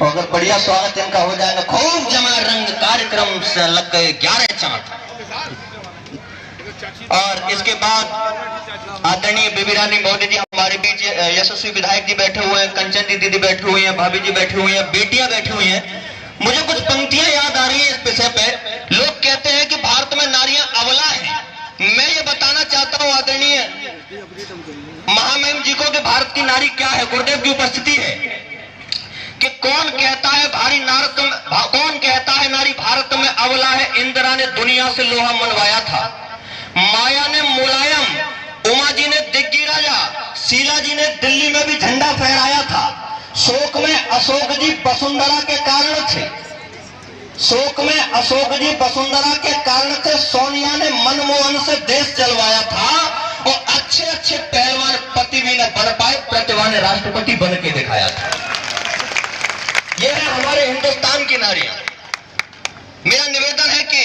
और अगर बढ़िया स्वागत इनका हो जाएगा, खूब जमा रंग कार्यक्रम से लग गए 11 चांद। और इसके बाद आदरणीय बेबी रानी महोदय जी हमारे बीच, यशस्वी विधायक जी बैठे हुए हैं, कंचन दीदी बैठी हुई हैं, भाभी जी बैठी हुई हैं, बेटियां बैठी हुई हैं। मुझे कुछ पंक्तियां याद आ रही है इस विषय पे। लोग कहते हैं कि भारत में नारियां अबला हैं। मैं ये बताना चाहता हूं आदरणीय महामहिम जी को कि भारत की नारी क्या है। गुरुदेव की उपस्थिति है कि कौन कहता है कौन कहता है नारी भारत में अबला है। इंदिरा ने दुनिया से लोहा मनवाया था, माया ने मुलायम, उमा जी ने दिग्गी राजा, शीला जी ने दिल्ली में भी झंडा फहराया था। शोक में अशोक जी वसुंधरा के कारण थे, शोक में अशोक जी वसुंधरा के कारण थे। सोनिया ने मनमोहन से देश चलवाया था और अच्छे अच्छे पहलवान पति भी न बन पाए, प्रतिभा ने राष्ट्रपति बन के दिखाया था। ये है हमारे हिंदुस्तान की नारियां। मेरा निवेदन है कि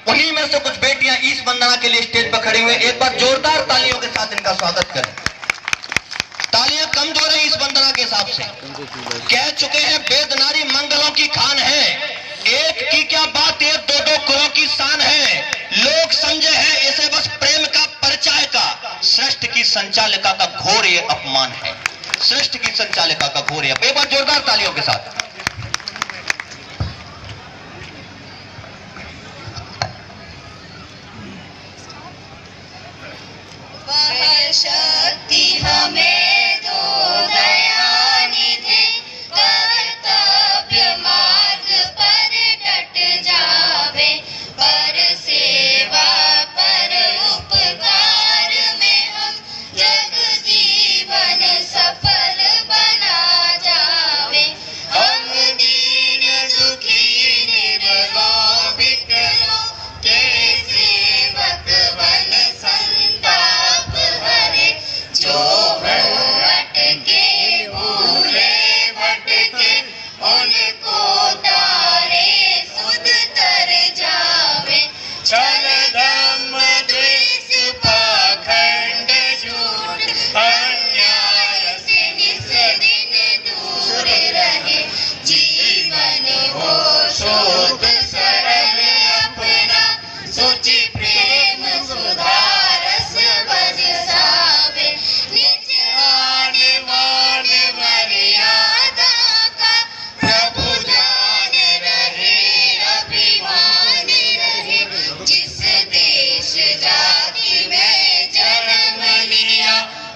उन्हीं में से कुछ बेटियां इस वंदना के लिए स्टेज पर खड़ी हुई। एक बार जोरदार तालियों के साथ इनका स्वागत करें। तालियां कमजोर है इस वंदना के हिसाब से। कह चुके हैं वेद नारी मंगलों की खान है, एक की क्या बात ये दो दो कुलों की शान है। लोग समझे हैं इसे बस प्रेम का परिचय का, सृष्टि की संचालिका का घोर ये अपमान है, सृष्टि की संचालिका का घोर ये। एक बार जोरदार तालियों के साथ। वह शक्ति हमें दो दया निधि, कर्तव्य मार्ग पर डट जावे, पर सेवा पर उपकार में हम जग जीवन सफल बना जावे। हम दीन दुखी निर्लोभ विकलों के सेवक बन संताप हरे, जो अटके भूले भटके उनको तारे सुध तर जावे। छल धर्म द्वेष पाखंड झूठ अन्याय से निस दिन दूर रहे, जीवन हो शोध सरल अपना, सोची प्रेम सुधारस बरसावे। निज आन मान मर्यादा का प्रभु ध्यान रहे, अभिमान रहे। जिस देश जाति में जन्म लिया,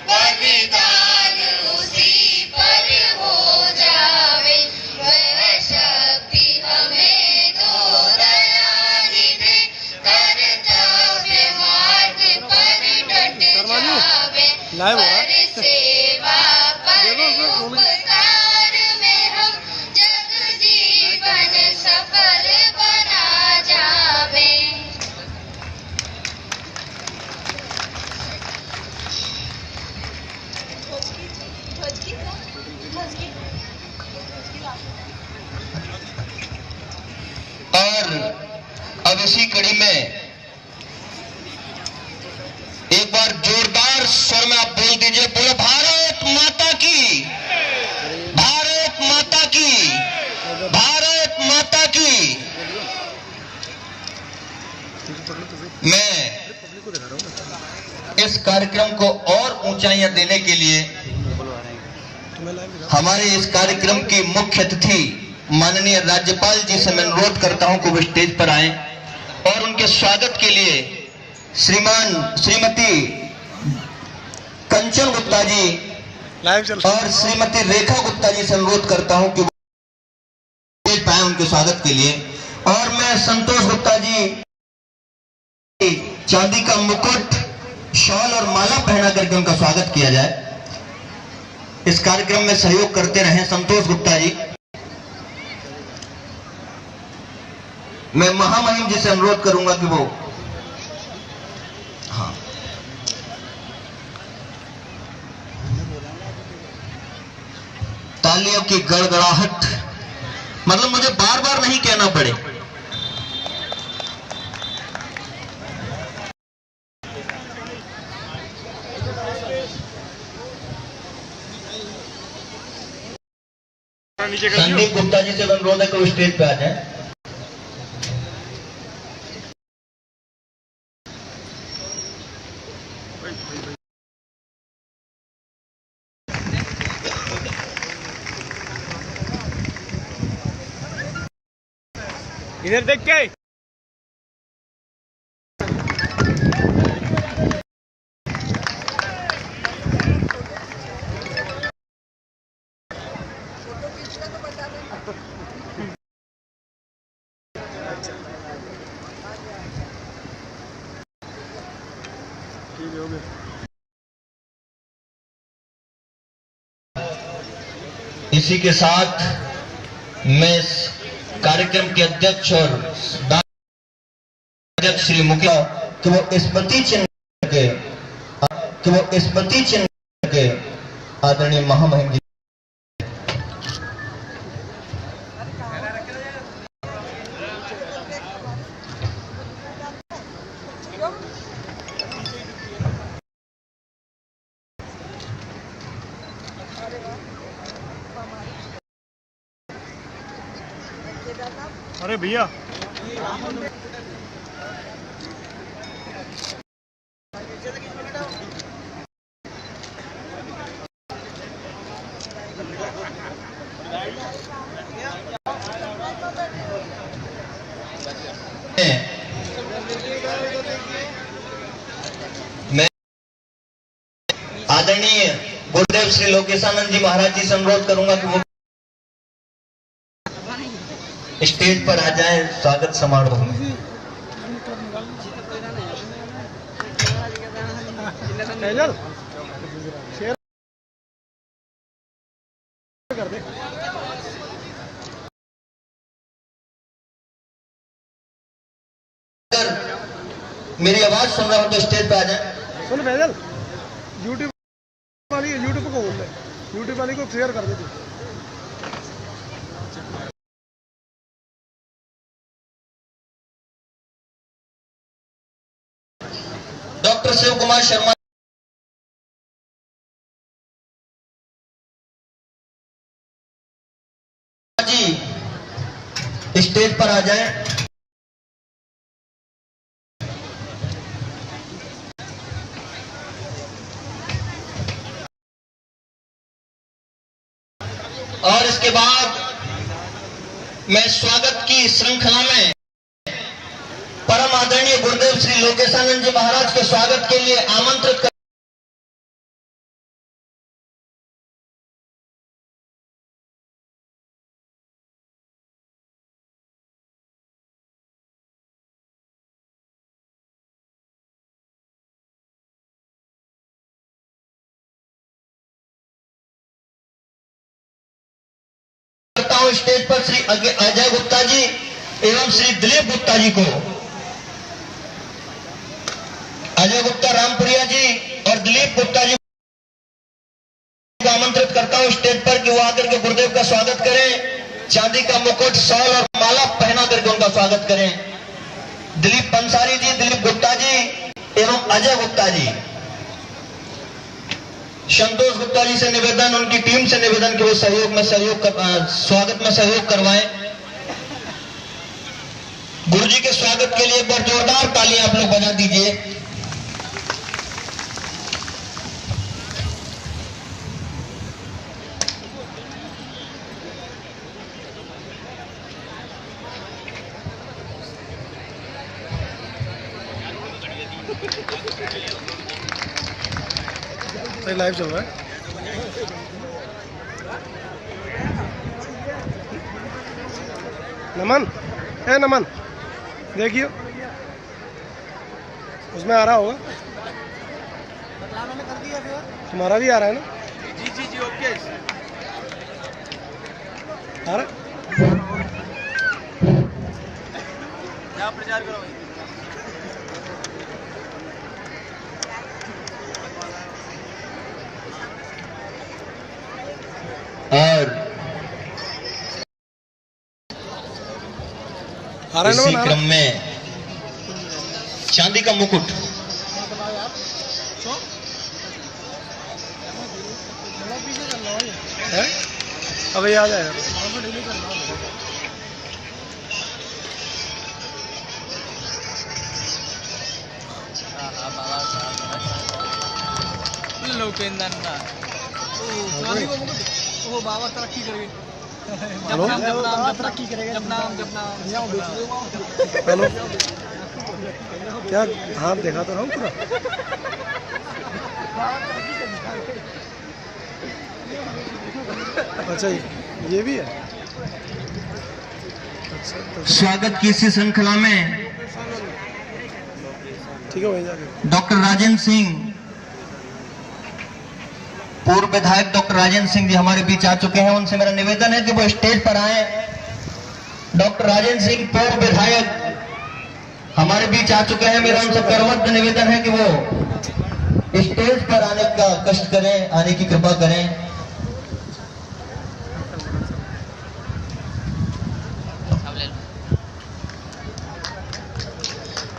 बलिदान उसी पर हो जावे। वह शक्ति हमें दो दया निधि, कर्तव्य मार्ग पर डट जावे, पर सेवा पर उपकार में हम जग जीवन सफल बना जावे। और अब इसी कड़ी में एक बार जोरदार स्वर में आप बोल दीजिए, बोलो भारत माता की, भारत माता की, भारत माता की। मैं इस कार्यक्रम को और ऊंचाइयां देने के लिए हमारे इस कार्यक्रम की मुख्य अतिथि माननीय राज्यपाल जी से मैं अनुरोध करता हूं कि वो स्टेज पर आए और उनके स्वागत के लिए श्रीमती कंचन गुप्ता जी और श्रीमती रेखा गुप्ता जी से अनुरोध करता हूं कि वो स्टेज पाए उनके स्वागत के लिए। और मैं संतोष गुप्ता जी चांदी का मुकुट, शॉल और माला पहना करके उनका स्वागत किया जाए। इस कार्यक्रम में सहयोग करते रहे संतोष गुप्ता जी। मैं महामहिम जी से अनुरोध करूंगा कि वो तालियों की गड़गड़ाहट, मतलब मुझे बार बार नहीं कहना पड़े। नीचे कर संदीप गुप्ता जी से अनुरोध है कि वो स्टेज पे आ जाए। इधर देख के इसी के साथ मैं इस कार्यक्रम के अध्यक्ष और अध्यक्ष श्री मुखिया कि वो स्मृति चिन्ह के आदरणीय महामहिम जी अरे भैया मैं आदरणीय गुरुदेव श्री लोकेशानंद जी महाराज जी से अनुरोध करूंगा कि वो स्टेज पर आ जाए स्वागत समारोह में। कर दे अगर मेरी आवाज सुन रहा हो तो स्टेज पे आ जाए। सुन फैजल, यूट्यूब को बोल दे, यूट्यूब वाली को शेयर कर दे तू। डॉक्टर शिव कुमार शर्मा जी स्टेज पर आ जाएं। और इसके बाद मैं स्वागत की श्रृंखला में परम आदरणीय गुरुदेव श्री लोकेशानंद जी महाराज के स्वागत के लिए आमंत्रित कर करता हूं स्टेज पर श्री अजय गुप्ता जी एवं श्री दिलीप गुप्ता जी को। अजय गुप्ता रामपुरिया जी और दिलीप गुप्ता जी को आमंत्रित करता हूं स्टेज पर कि वो आकर के गुरुदेव का स्वागत करें। चांदी का मुकुट, शॉल और माला पहना करके उनका स्वागत करें। दिलीप पंसारी जी, दिलीप गुप्ता जी एवं अजय गुप्ता जी। संतोष गुप्ता जी से निवेदन, उनकी टीम से निवेदन कि वो स्वागत में सहयोग करवाएं। गुरु जी के स्वागत के लिए एक बार जोरदार तालियां आप लोग बजा दीजिए। लाइव चल रहा है। नमन, नमन देखिए उसमें आ रहा होगा, तुम्हारा भी आ रहा है ना? जी जी जी ओके आ रहा प्रचार करो। और इसी क्रम में चांदी का मुकुट है, अब ये आ जाएगा। वो बाबा तरक्की करेंगे। हेलो तरक्की करेगा जब नाम हेलो क्या हाँ देखा तो रहा हूँ पूरा अच्छा ये भी है अच्छा तो स्वागत की इसी श्रृंखला में ठीक है वहीं जाके डॉक्टर राजेंद्र सिंह, पूर्व विधायक डॉक्टर राजेंद्र सिंह जी हमारे बीच आ चुके हैं। उनसे मेरा निवेदन है कि वो स्टेज पर आए। डॉक्टर राजेंद्र सिंह पूर्व विधायक हमारे बीच आ चुके हैं। मेरा उनसे करवत निवेदन है कि वो स्टेज पर आने का कष्ट करें, आने की कृपा करें।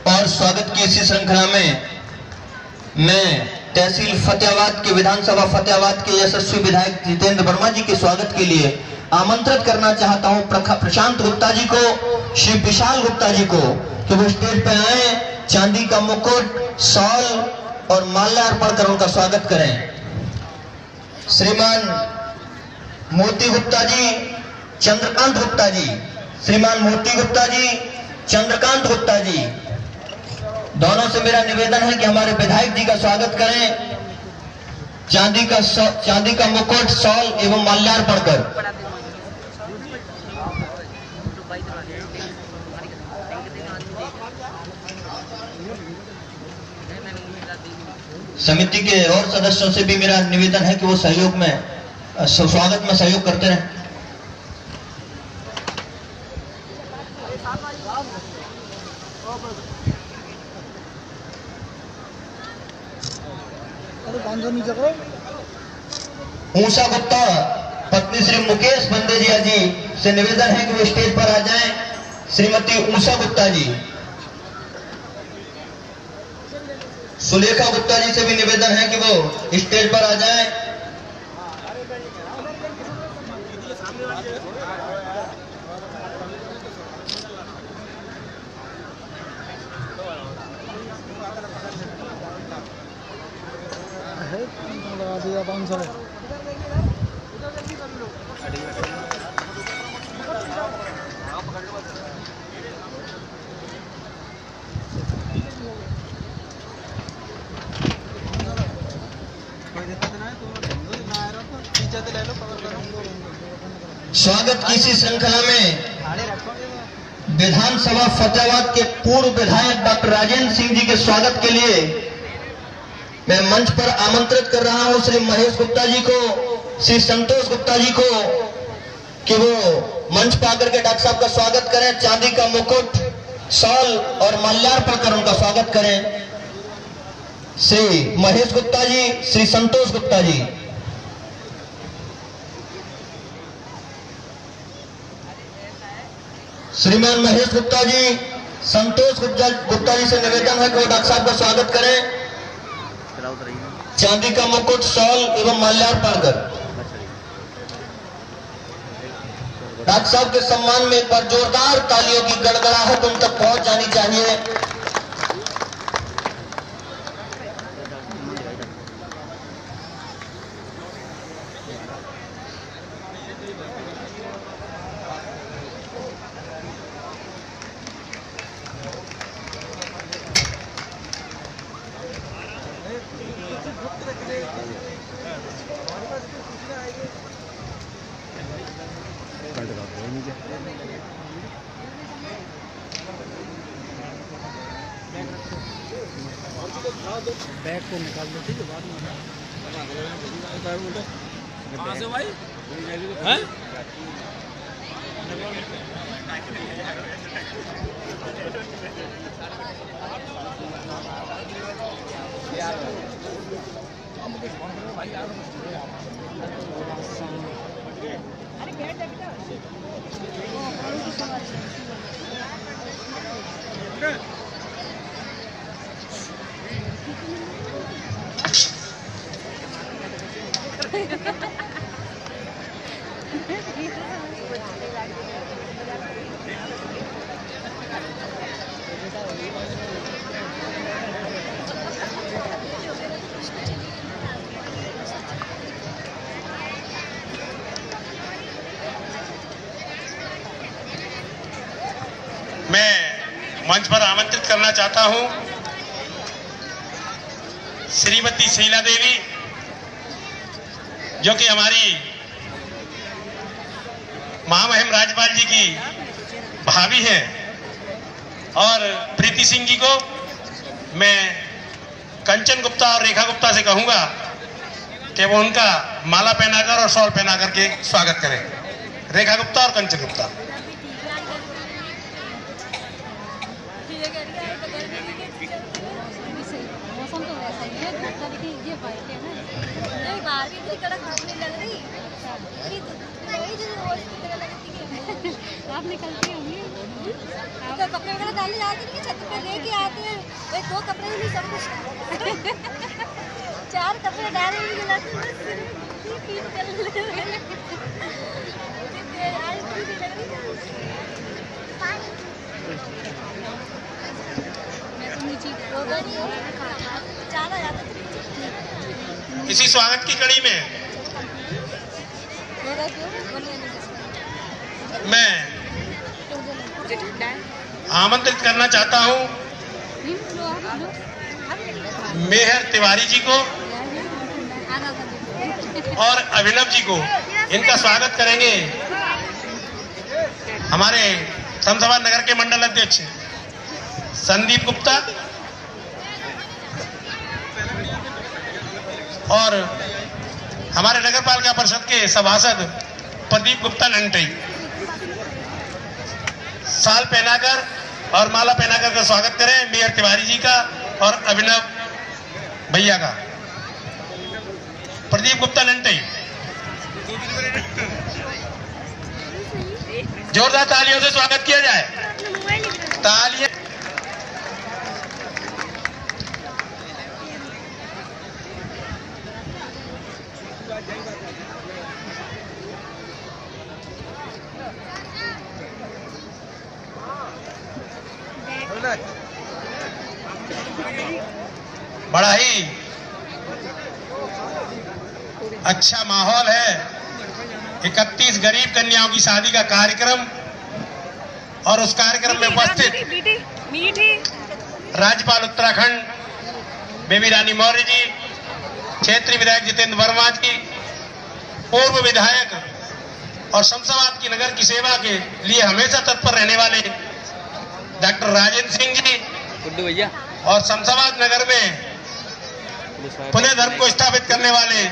और स्वागत की इसी श्रृंखला में मैं तहसील फतेहाबाद के विधानसभा फतेहाबाद के यशस्वी विधायक जितेंद्र वर्मा जी के स्वागत के लिए आमंत्रित करना चाहता हूं प्रशांत गुप्ता जी को, श्री विशाल गुप्ता जी को कि वो स्टेज पे आए, चांदी का मुकुट, शॉल और माल्या अर्पण कर उनका स्वागत करें। श्रीमान मोती गुप्ता जी, चंद्रकांत गुप्ता जी, श्रीमान मोती गुप्ता जी, चंद्रकांत गुप्ता जी, दोनों से मेरा निवेदन है कि हमारे विधायक जी का स्वागत करें। चांदी का मुकुट, शॉल एवं माल्यार्पण कर। समिति के और सदस्यों से भी मेरा निवेदन है कि वो सहयोग में स्वागत में सहयोग करते रहें। ऊषा गुप्ता पत्नी श्री मुकेश बंदेजिया जी से निवेदन है कि वो स्टेज पर आ जाएं। श्रीमती ऊषा गुप्ता जी, सुलेखा गुप्ता जी से भी निवेदन है कि वो स्टेज पर आ जाएं। स्वागत की इसी श्रृंखला में विधानसभा फतेहाबाद के पूर्व विधायक डॉक्टर राजेंद्र सिंह जी के स्वागत के लिए मैं मंच पर आमंत्रित कर रहा हूं श्री महेश गुप्ता जी को, श्री संतोष गुप्ता जी को कि वो मंच पर आकर के डॉक्टर साहब का स्वागत करें। चांदी का मुकुट, शॉल और माल्यार्पण कर उनका स्वागत करें। श्री महेश गुप्ता जी, श्री संतोष गुप्ता जी। श्रीमान महेश गुप्ता जी, संतोष गुप्ता जी से निवेदन है कि वो डॉक्टर साहब का स्वागत करें। चांदी का मुकुट, शॉल एवं माल्यार्पण कर। डॉक्टर साहब के सम्मान में एक बार जोरदार तालियों की गड़गड़ाहट उन तक पहुंच जानी चाहिए। बैग को निकाल दो, ठीक है, बाद में कहाँ से भाई हैं? मंच पर आमंत्रित करना चाहता हूं श्रीमती शीला देवी, जो कि हमारी महामहिम राज्यपाल जी की भाभी हैं, और प्रीति सिंह जी को मैं कंचन गुप्ता और रेखा गुप्ता से कहूंगा कि वो उनका माला पहनाकर और शॉल पहना करके स्वागत करें। रेखा गुप्ता और कंचन गुप्ता। मौसम तो वैसा ही है, ये बाइक है ना, ये बाहर भी इतनी कड़क धूप नहीं लग रही, वही जो रोज की तरह लगती है। आप निकलती होंगी तो कपड़े वगैरह डालने जाते नहीं, छत पे लेके आते हैं, भाई 2 कपड़े ही नहीं सब कुछ 4 कपड़े डाले हुए जलाते हैं, पीठ चल आज पूरी लग रही है। मैं तो नीचे ज़्यादा ज़्यादा इसी स्वागत की कड़ी में मैं आमंत्रित करना चाहता हूं मेहर तिवारी जी को और अभिनव जी को। इनका स्वागत करेंगे हमारे शमशाबाद नगर के मंडल अध्यक्ष संदीप गुप्ता और हमारे नगर पालिका परिषद के सभासद प्रदीप गुप्ता लंटई। साल पहनाकर और माला पहनाकर का स्वागत करें मेयर तिवारी जी का और अभिनव भैया का। प्रदीप गुप्ता लंटई, जोरदार तालियों से स्वागत किया जाए। तालियां। बड़ा ही अच्छा माहौल है। 31 गरीब कन्याओं की शादी का कार्यक्रम और उस कार्यक्रम में उपस्थित राज्यपाल उत्तराखंड बेबी रानी मौर्य जी, क्षेत्रीय विधायक जितेंद्र वर्मा जी, पूर्व विधायक और शमशाबाद की नगर की सेवा के लिए हमेशा तत्पर रहने वाले डॉक्टर राजेंद्र सिंह जी और शमशाबाद नगर में पुनः धर्म को स्थापित करने वाले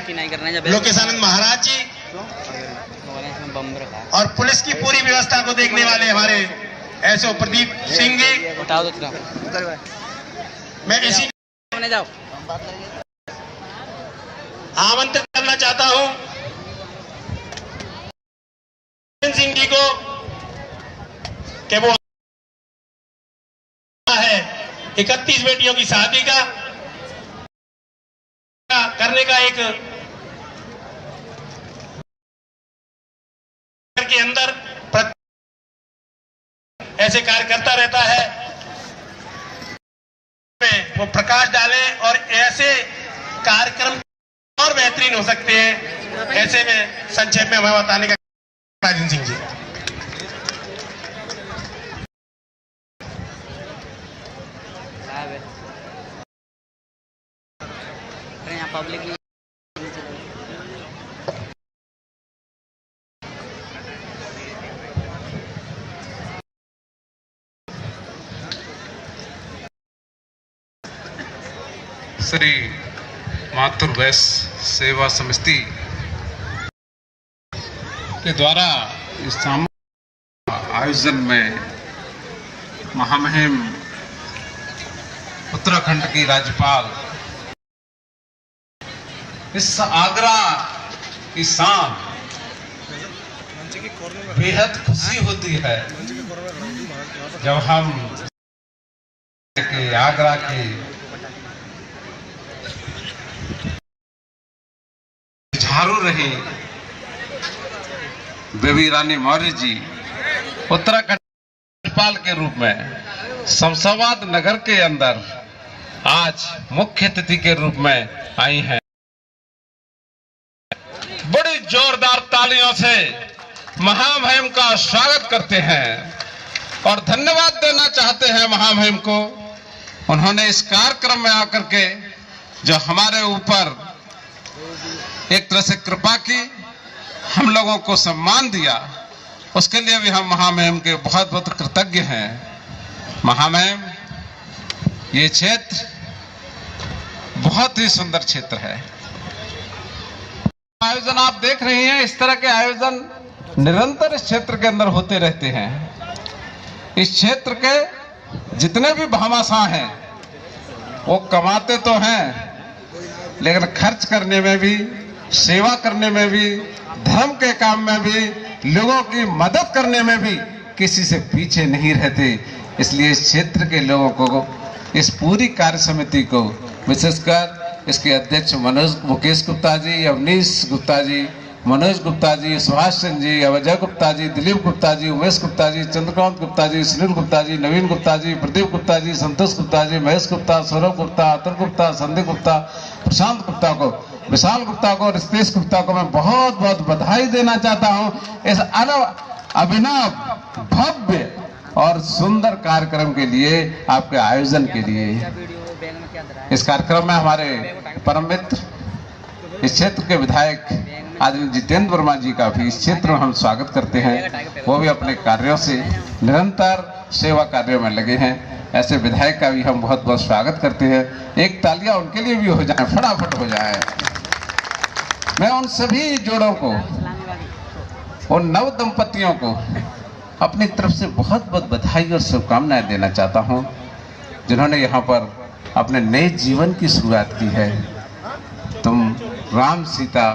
लोकेशानंद महाराज जी और पुलिस की पूरी व्यवस्था को देखने वाले हमारे एसओ प्रदीप सिंह जी। मैं इसी आमंत्रित करना चाहता हूं सिंह जी को कि वो है 31 बेटियों की शादी का करने का एक के अंदर ऐसे कार्य करता रहता है, वो प्रकाश डाले और ऐसे कार्यक्रम और बेहतरीन हो सकते हैं। ऐसे में संक्षेप में हमें बताने का राजेंद्र सिंह जी। पब्लिक श्री मातृवैश्य सेवा समिति के द्वारा इस आयोजन में महामहिम उत्तराखंड की राज्यपाल इस आगरा की शान बेहद खुशी होती है जब हम आगरा की झारू रही बेबी रानी मौर्य जी उत्तराखंड राज्यपाल के रूप में शमशाबाद नगर के अंदर आज मुख्य अतिथि के रूप में आई हैं। बड़ी जोरदार तालियों से महामहिम का स्वागत करते हैं। और धन्यवाद देना चाहते हैं महामहिम को। उन्होंने इस कार्यक्रम में आकर के जो हमारे ऊपर एक तरह से कृपा की, हम लोगों को सम्मान दिया, उसके लिए भी हम महामहिम के बहुत बहुत कृतज्ञ हैं। महामहिम, ये क्षेत्र बहुत ही सुंदर क्षेत्र है। आयोजन आप देख रहे हैं, इस तरह के आयोजन निरंतर इस क्षेत्र के अंदर होते रहते हैं। इस क्षेत्र के जितने भी भामाशाह हैं वो कमाते तो हैं, लेकिन खर्च करने में भी, सेवा करने में भी, धर्म के काम में भी, लोगों की मदद करने में भी किसी से पीछे नहीं रहते। इसलिए इस क्षेत्र के लोगों को, इस पूरी कार्य समिति को, विशेषकर इसके अध्यक्ष मुकेश गुप्ता जी, अवनीश गुप्ता जी, मनोज गुप्ता जी, सुभाष चंद्र जी, अजय गुप्ता जी, दिलीप गुप्ता जी, उमेश गुप्ता जी, चंद्रकांत गुप्ता जी, सुनील गुप्ता जी, नवीन गुप्ता जी, प्रदीप गुप्ता जी, संतोष गुप्ता जी, महेश गुप्ता, सौरभ गुप्ता, अतुल गुप्ता, संदीप गुप्ता, प्रशांत गुप्ता को, विशाल गुप्ता को और रितेश गुप्ता को मैं बहुत बहुत बधाई देना चाहता हूँ इस अभिनव, भव्य और सुंदर कार्यक्रम के लिए, आपके आयोजन के लिए। इस कार्यक्रम में हमारे परम मित्र, इस क्षेत्र के विधायक आदरणीय जितेंद्र वर्मा जी का भी इस क्षेत्र में हम स्वागत करते हैं। वो भी अपने कार्यों से निरंतर सेवा कार्यों में लगे हैं। ऐसे विधायक का भी हम बहुत बहुत स्वागत करते हैं। एक तालियां उनके लिए भी हो जाए, फटाफट हो जाए। मैं उन सभी जोड़ों को, उन नव दंपतियों को अपनी तरफ से बहुत बहुत बधाई और शुभकामनाएं देना चाहता हूं, जिन्होंने यहाँ पर अपने नए जीवन की शुरुआत की है। तुम राम सीता,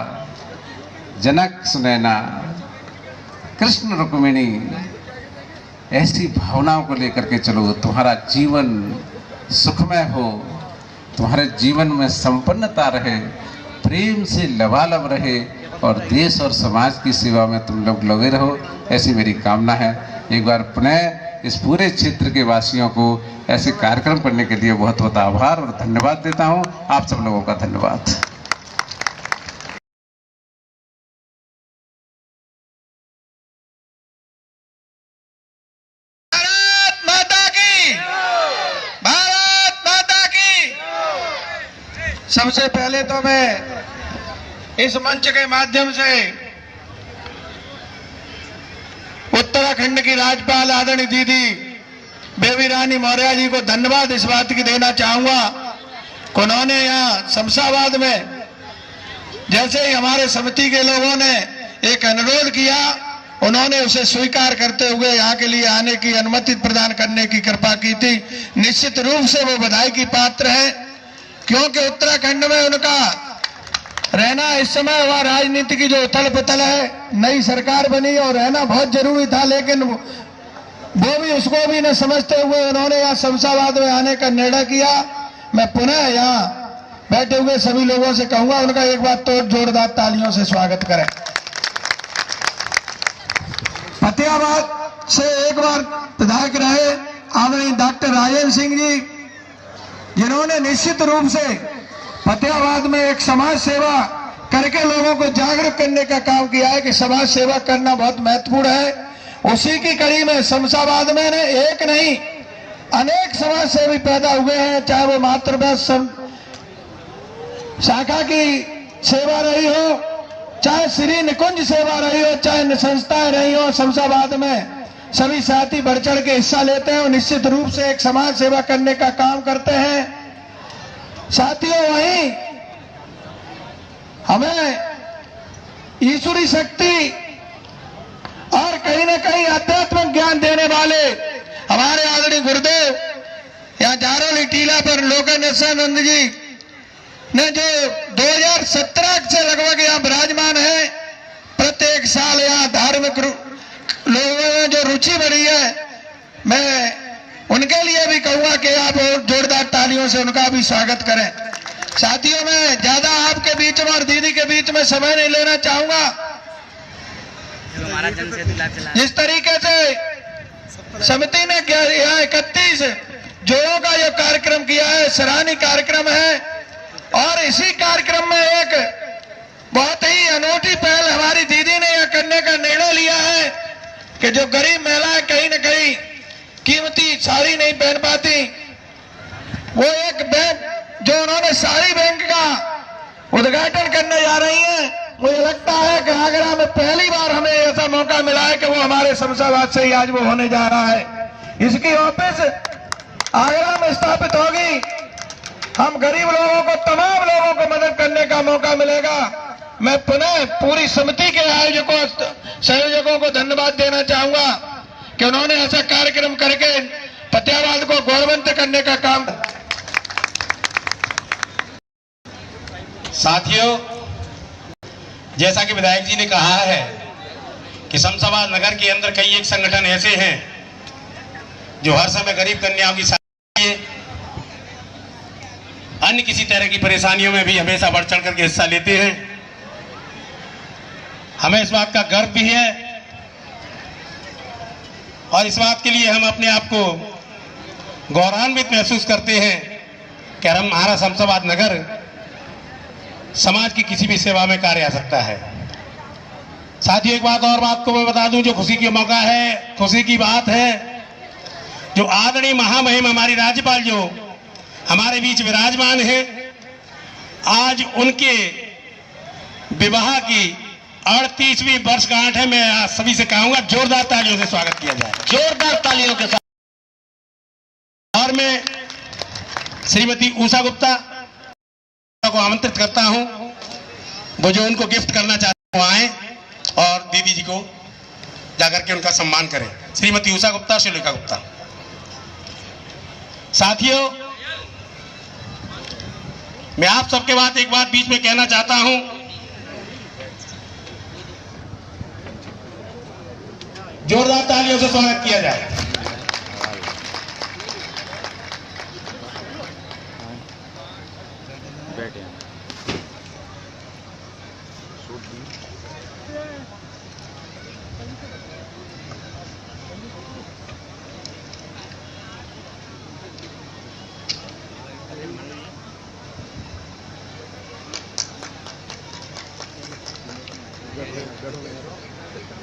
जनक सुनैना, कृष्ण रुक्मिणी, ऐसी भावनाओं को लेकर के चलो। तुम्हारा जीवन सुखमय हो, तुम्हारे जीवन में संपन्नता रहे, प्रेम से लबालब रहे और देश और समाज की सेवा में तुम लोग लगे रहो, ऐसी मेरी कामना है। एक बार पुनः इस पूरे क्षेत्र के वासियों को ऐसे कार्यक्रम करने के लिए बहुत बहुत आभार और धन्यवाद देता हूँ। आप सब लोगों का धन्यवाद। सबसे पहले तो मैं इस मंच के माध्यम से उत्तराखंड की राज्यपाल आदरणीय दीदी बेबी रानी मौर्य जी को धन्यवाद इस बात की देना चाहूंगा। उन्होंने यहाँ शमशाबाद में जैसे ही हमारे समिति के लोगों ने एक अनुरोध किया, उन्होंने उसे स्वीकार करते हुए यहाँ के लिए आने की अनुमति प्रदान करने की कृपा की थी। निश्चित रूप से वो बधाई की पात्र है, क्योंकि उत्तराखंड में उनका रहना इस समय वह राजनीति की जो उथल पुथल है, नई सरकार बनी और रहना बहुत जरूरी था, लेकिन वो भी उसको भी न समझते हुए उन्होंने यहाँ शमशाबाद में आने का निर्णय किया। मैं पुनः यहाँ बैठे हुए सभी लोगों से कहूंगा, उनका एक बार तो जोरदार तालियों से स्वागत करें। फतेहाबाद से एक बार विधायक रहे आदरणीय डॉक्टर राजेंद्र सिंह जी, जिन्होंने निश्चित रूप से फतेहाबाद में एक समाज सेवा करके लोगों को जागरूक करने का काम किया है कि समाज सेवा करना बहुत महत्वपूर्ण है। उसी की कड़ी में शमशाबाद में ने एक नहीं अनेक समाज सेवी पैदा हुए हैं, चाहे वो मातृवंश शाखा की सेवा रही हो, चाहे श्री निकुंज सेवा रही हो, चाहे संस्थाएं रही हो। शमशाबाद में सभी साथी बढ़ चढ़ के हिस्सा लेते हैं और निश्चित रूप से एक समाज सेवा करने का काम करते हैं। साथियों, वहीं हमें ईश्वरी शक्ति और कहीं न कहीं आध्यात्मिक ज्ञान देने वाले हमारे आदरणीय गुरुदेव यहाँ जारोली टीला पर लोकानंद जी ने जो 2017 से लगभग यहाँ विराजमान है। प्रत्येक साल यहाँ धार्मिक लोगों में जो रुचि बढ़ी है, मैं उनके लिए भी कहूंगा कि आप और जोरदार तालियों से उनका भी स्वागत करें। साथियों, मैं ज्यादा आपके बीच में और दीदी के बीच में समय नहीं लेना चाहूंगा। जिस तरीके से समिति ने क्या यहाँ 31 जोड़ों का जो कार्यक्रम किया है, सराहनीय कार्यक्रम है। और इसी कार्यक्रम में एक बहुत ही अनूठी पहल हमारी दीदी ने यह करने का निर्णय लिया है कि जो गरीब महिलाएं कहीं न कहीं कीमती साड़ी नहीं पहन पाती। वो एक बैंक जो उन्होंने साड़ी बैंक का उद्घाटन करने जा रही हैं, मुझे लगता है कि आगरा में पहली बार हमें ऐसा मौका मिला है कि वो हमारे शमशाबाद से ही आज वो होने जा रहा है। इसकी ऑफिस आगरा में स्थापित होगी। हम गरीब लोगों को, तमाम लोगों को मदद करने का मौका मिलेगा। मैं पुनः पूरी समिति के आयोजकों, संयोजकों को धन्यवाद देना चाहूंगा कि उन्होंने ऐसा कार्यक्रम करके फतेहाबाद को गौरवान्वित करने का काम। साथियों, जैसा कि विधायक जी ने कहा है कि शमशाबाद नगर के अंदर कई एक संगठन ऐसे हैं जो हर समय गरीब कन्याओं की अन्य किसी तरह की परेशानियों में भी हमेशा बढ़ चढ़ करके हिस्सा लेते हैं। हमें इस बात का गर्व भी है और इस बात के लिए हम अपने आप को गौरवान्वित महसूस करते हैं कि हमारा शमशाबाद नगर समाज की किसी भी सेवा में कार्य आ सकता है। साथियों, एक बात और बात को मैं बता दूं जो खुशी की मौका है, खुशी की बात है, जो आदरणीय महामहिम हमारी राज्यपाल जो हमारे बीच विराजमान है, आज उनके विवाह की 38वीं वर्षगांठ है। मैं आज सभी से कहूंगा जोरदार तालियों से स्वागत किया जाए, जोरदार तालियों के साथ। और मैं श्रीमती उषा गुप्ता को आमंत्रित करता हूं, वो जो उनको गिफ्ट करना चाहते हैं वो आए और दीदी जी को जाकर के उनका सम्मान करें। श्रीमती उषा गुप्ता, शिलिका गुप्ता। साथियों, मैं आप सबके बात एक बात बीच में कहना चाहता हूं। जोरदार तालियों से स्वागत किया जाए।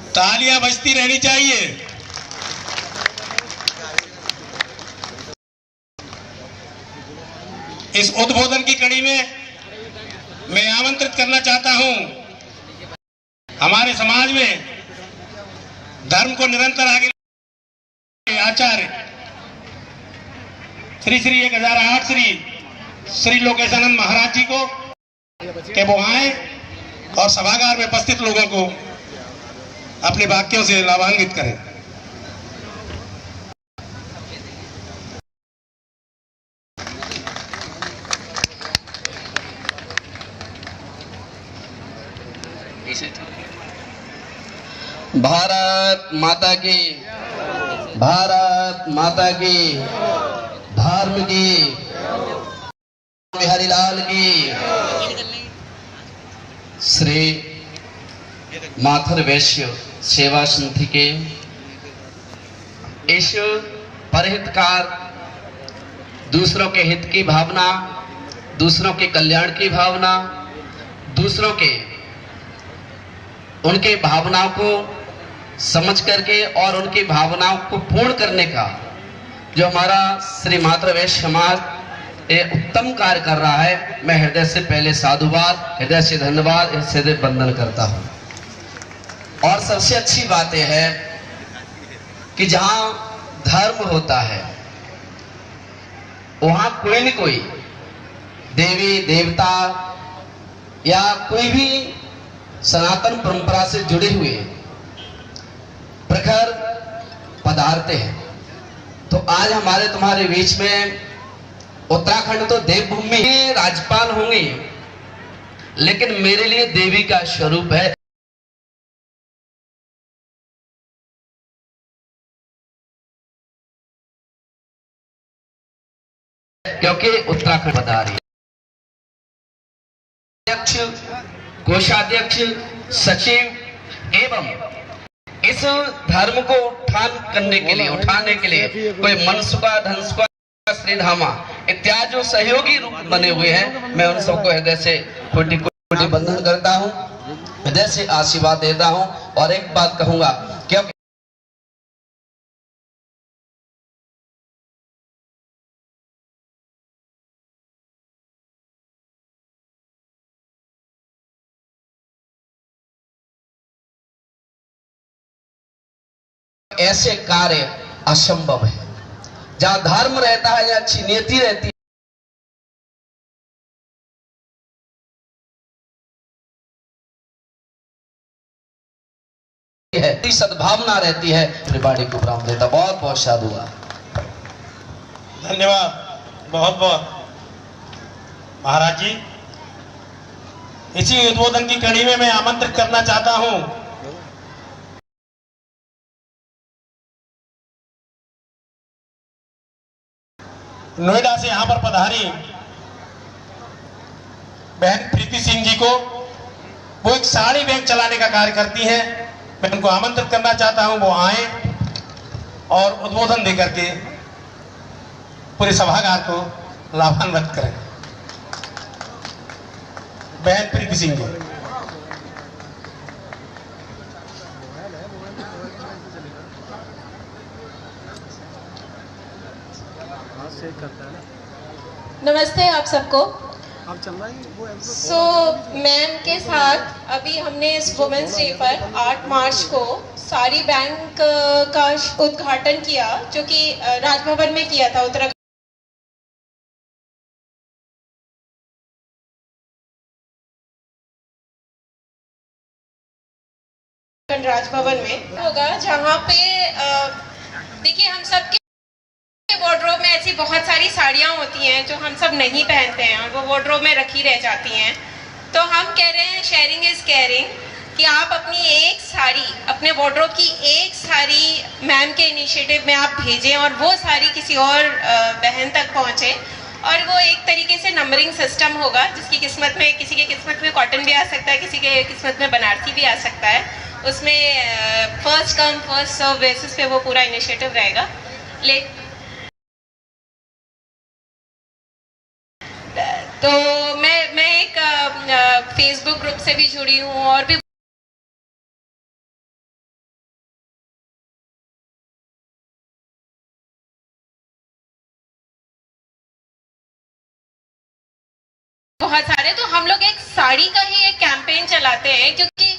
तालियां बजती रहनी चाहिए। इस उद्बोधन की कड़ी में मैं आमंत्रित करना चाहता हूं हमारे समाज में धर्म को निरंतर आगे आचार्य श्री 1008 श्री लोकेशानंद महाराज जी को कि वो आए और सभागार में उपस्थित लोगों को अपने वाक्यों से लाभान्वित करें। भारत माता की, भारत माता की, धर्म की, बिहारी लाल की। श्री माथुर वैश्य सेवा समिति के इस परहितकार, दूसरों के हित की भावना, दूसरों के कल्याण की भावना, दूसरों के उनके भावनाओं को समझ करके और उनकी भावनाओं को पूर्ण करने का जो हमारा श्री माथुर वैश्य समाज ये उत्तम कार्य कर रहा है, मैं हृदय से पहले साधुवाद, हृदय से धन्यवाद, हृदय से वंदन करता हूं। और सबसे अच्छी बात यह है कि जहां धर्म होता है वहां कोई न कोई देवी देवता या कोई भी सनातन परंपरा से जुड़े हुए प्रखर पदार्थ हैं। तो आज हमारे तुम्हारे बीच में उत्तराखंड तो देवभूमि में राज्यपाल होंगे, लेकिन मेरे लिए देवी का स्वरूप है, क्योंकि उत्तराखंड बता रही है। अध्यक्ष, कोषाध्यक्ष, सचिव एवं इस धर्म को उठाने के लिए कोई मनसुखा, धनसुखा, श्रीधामा इत्यादि जो सहयोगी रूप बने हुए हैं, मैं उन सबको हृदय से कोटि कोटि वंदन करता हूं, हृदय से आशीर्वाद देता हूं। और एक बात कहूंगा, क्योंकि ऐसे कार्य असंभव है। जहां धर्म रहता है, जहां अच्छी नीति रहती है, सद्भावना रहती है, त्रिपाठी को प्रणाम देता। बहुत बहुत साधु। धन्यवाद, बहुत बहुत महाराज जी। इसी उद्बोधन की कड़ी में मैं आमंत्रित करना चाहता हूं नोएडा से यहां पर पधारी बहन प्रीति सिंह जी को। वो एक साड़ी बैंक चलाने का कार्य करती हैं। मैं उनको आमंत्रित करना चाहता हूं, वो आए और उद्बोधन देकर के पूरे सभागार को लाभान्वित करें। बहन प्रीति सिंह जी। नमस्ते आप सबको। मैम के साथ अभी हमने इस वुमेन्स डे पर 8 मार्च को साड़ी बैंक का उद्घाटन किया, जो कि राजभवन में किया था, उत्तराखंड राजभवन में होगा, जहाँ पे देखिए हम सब के वार्डरोब में ऐसी बहुत सारी साड़ियाँ होती हैं जो हम सब नहीं पहनते हैं और वो वार्डरोब में रखी रह जाती हैं। तो हम कह रहे हैं शेयरिंग इज केयरिंग, कि आप अपनी एक साड़ी, अपने वार्डरोब की एक साड़ी मैम के इनिशिएटिव में आप भेजें और वो साड़ी किसी और बहन तक पहुँचे। और वो एक तरीके से नंबरिंग सिस्टम होगा, जिसकी किस्मत में, किसी के किस्मत में कॉटन भी आ सकता है, किसी के किस्मत में बनारसी भी आ सकता है। उसमें first come first serve basis पे वो पूरा इनिशिएटिव रहेगा। तो मैं एक फेसबुक ग्रुप से भी जुड़ी हूँ और भी बहुत सारे। तो हम लोग एक साड़ी का ही एक कैंपेन चलाते हैं, क्योंकि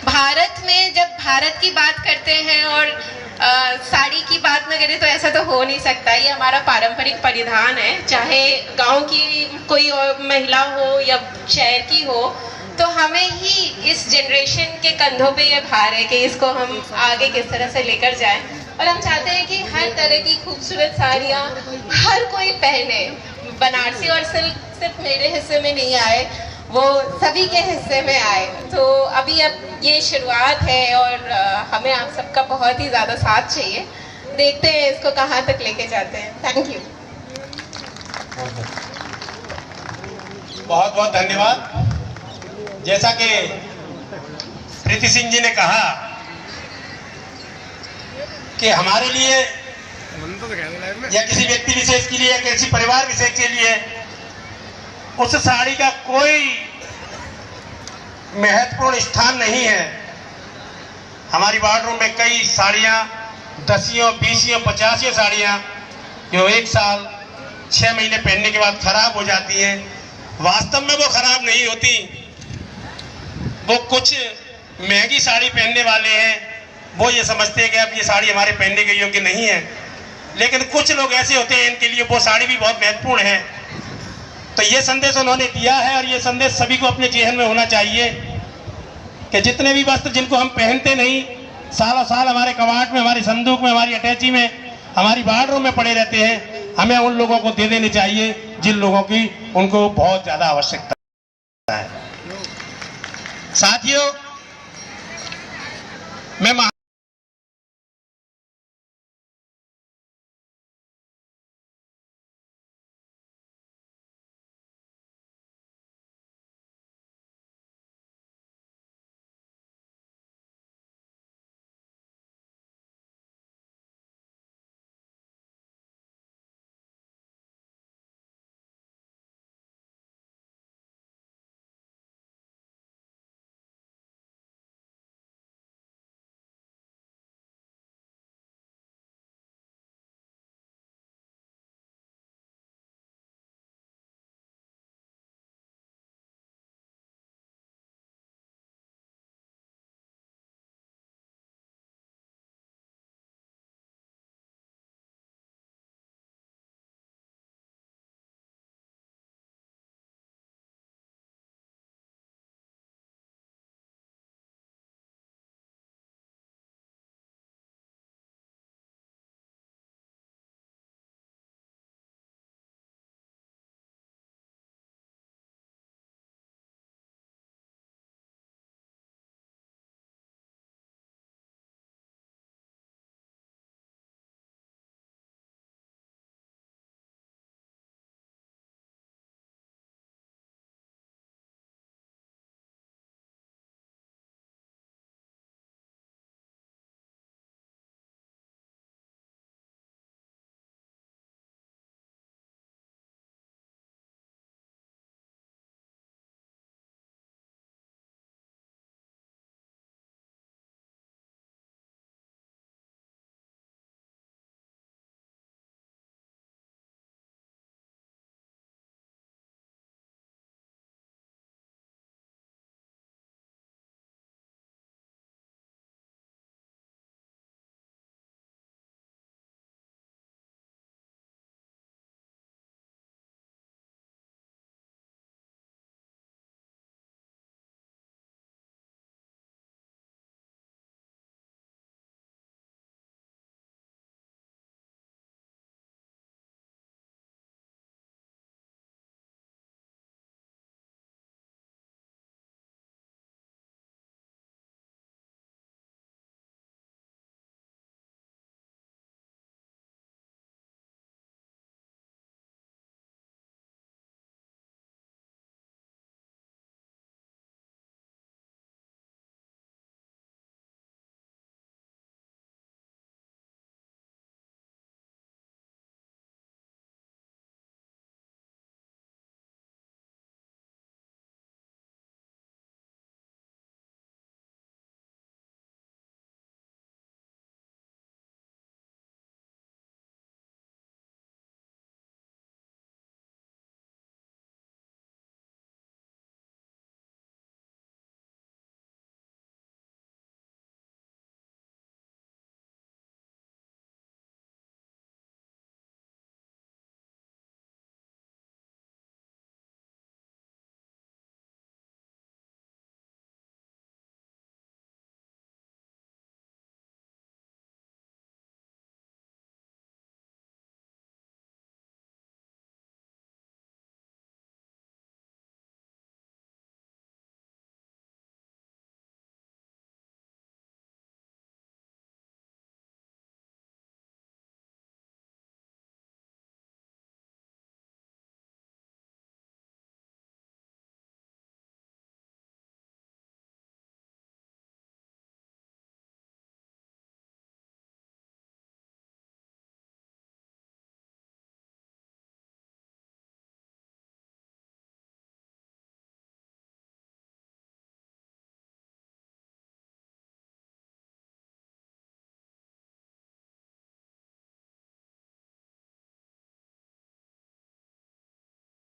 भारत में जब भारत की बात करते हैं और साड़ी की बात न करें तो ऐसा तो हो नहीं सकता। ये हमारा पारंपरिक परिधान है, चाहे गांव की कोई और महिला हो या शहर की हो। तो हमें ही इस जनरेशन के कंधों पे ये भार है कि इसको हम आगे किस तरह से लेकर जाएं। और हम चाहते हैं कि हर तरह की खूबसूरत साड़ियाँ हर कोई पहने। बनारसी और सिल्क सिर्फ मेरे हिस्से में नहीं आए, वो सभी के हिस्से में आए। तो अभी अब ये शुरुआत है और हमें आप सबका बहुत ही ज़्यादा साथ चाहिए। देखते हैं इसको कहाँ तक लेके जाते हैं। Thank you. बहुत बहुत धन्यवाद। जैसा कि प्रीति सिंह जी ने कहा कि हमारे लिए या किसी व्यक्ति विशेष के लिए या किसी परिवार विशेष के लिए उस साड़ी का कोई महत्वपूर्ण स्थान नहीं है। हमारी वार्डरूम में कई साड़ियाँ, 10, 20, 50 साड़ियाँ जो 1 साल 6 महीने पहनने के बाद खराब हो जाती हैं। वास्तव में वो खराब नहीं होती, वो कुछ महंगी साड़ी पहनने वाले हैं, वो ये समझते हैं कि अब ये साड़ी हमारे पहनने के योग्य नहीं है। लेकिन कुछ लोग ऐसे होते हैं, इनके लिए वो साड़ी भी बहुत महत्वपूर्ण है। तो ये संदेश उन्होंने दिया है और ये संदेश सभी को अपने जेहन में होना चाहिए कि जितने भी वस्त्र जिनको हम पहनते नहीं, सालों साल हमारे कबाड़ में, हमारी संदूक में, हमारी अटैची में, हमारी वार्डरूम में पड़े रहते हैं, हमें उन लोगों को दे देने चाहिए जिन लोगों की उनको बहुत ज्यादा आवश्यकता है। साथियों, मैं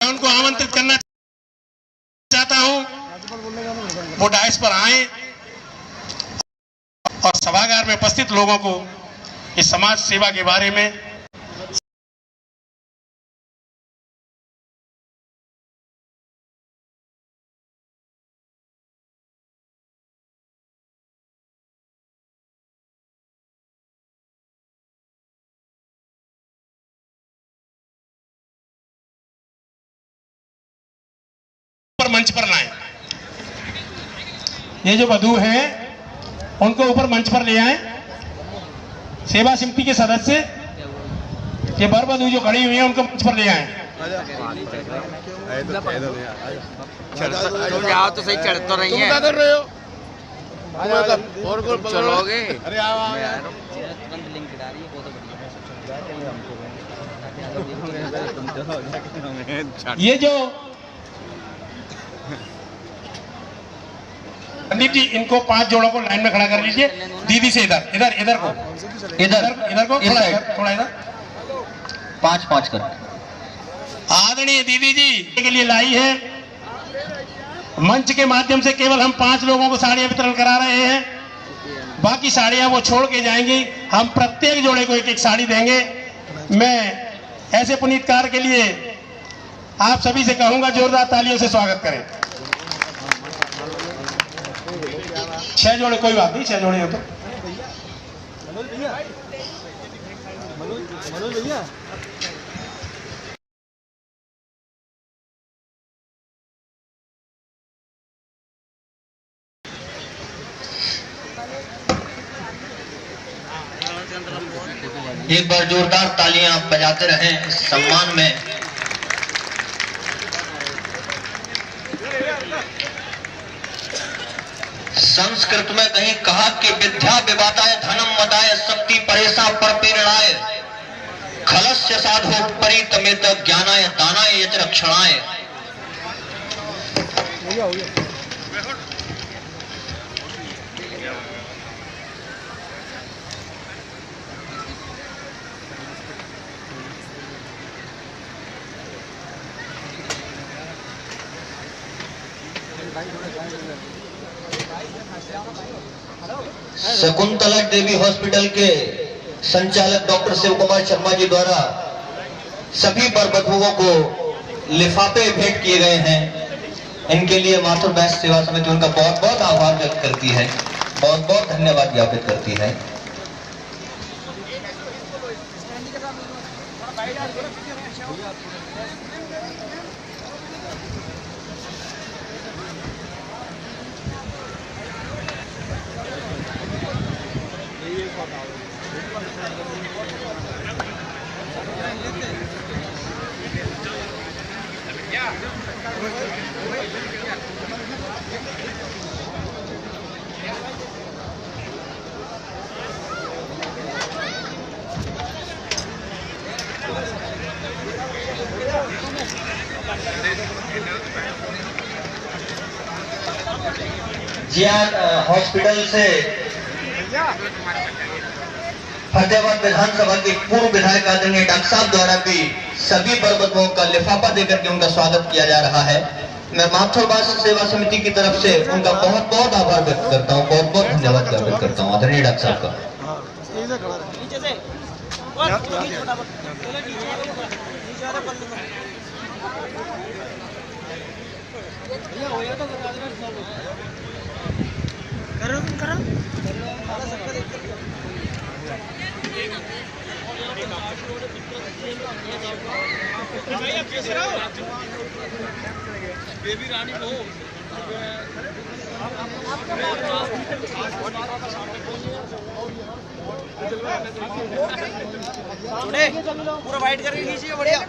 मैं उनको आमंत्रित करना चाहता हूं वो डायस पर आए और सभागार में उपस्थित लोगों को इस समाज सेवा के बारे में मंच पर लाएं। ये जो वधू हैं उनको ऊपर मंच पर ले आएं। सेवा समिति के सदस्य ये वर वधू जो खड़ी हुई है उनको मंच पर ले आएं। तुम जाओ तो सही, चढ़ तो रही है। क्या कर रहे हो? चलोगे? अरे आओ यार। तुरंत लिंक डाल रही है, वो तो बढ़िया। ये जो संदीप जी, इनको 5 जोड़ों को लाइन में खड़ा कर लीजिए। दीदी से इधर इधर इधर को इधर को थोड़ा इधर 5-5 कर। आदरणीय दीदी जी के लिए लाई है। मंच के माध्यम से केवल हम 5 लोगों को साड़ियां वितरण करा रहे हैं। बाकी साड़ियां वो छोड़ के जाएंगी। हम प्रत्येक जोड़े को एक साड़ी देंगे। मैं ऐसे पुनीत कार्य के लिए आप सभी से कहूंगा जोरदार तालियों से स्वागत करें। 6 जोड़े, कोई बात नहीं, 6 जोड़े हो तो एक बार जोरदार तालियां आप बजाते रहें इस सम्मान में। संस्कृत में कहीं कहा कि विद्या विवादाय धनम मदाय शक्ति परेशा पर प्रेरणाय खलस्य साधो परितमेत ज्ञानाय दानाय यच रक्षणाय। शकुंतला देवी हॉस्पिटल के संचालक डॉक्टर शिव कुमार शर्मा जी द्वारा सभी वर वधुओं को लिफाफे भेंट किए गए हैं। इनके लिए मातृ वैश्य सेवा समिति उनका बहुत बहुत आभार व्यक्त करती है, बहुत बहुत धन्यवाद ज्ञापित करती है। जियान हॉस्पिटल से फतेहाबाद विधानसभा के पूर्व विधायक आदरणीय डॉक्टर साहब द्वारा भी सभी वर वधुओं का लिफाफा देकर के उनका स्वागत किया जा रहा है। मैं मातृ वैश्य सेवा समिति की तरफ से उनका बहुत बहुत आभार व्यक्त करता हूँ, बहुत बहुत धन्यवाद ज्ञापित करता हूँ आदरणीय डॉक्टर साहब का। बेबी रानी को पूरा वाइट करके खींचिए, बढ़िया।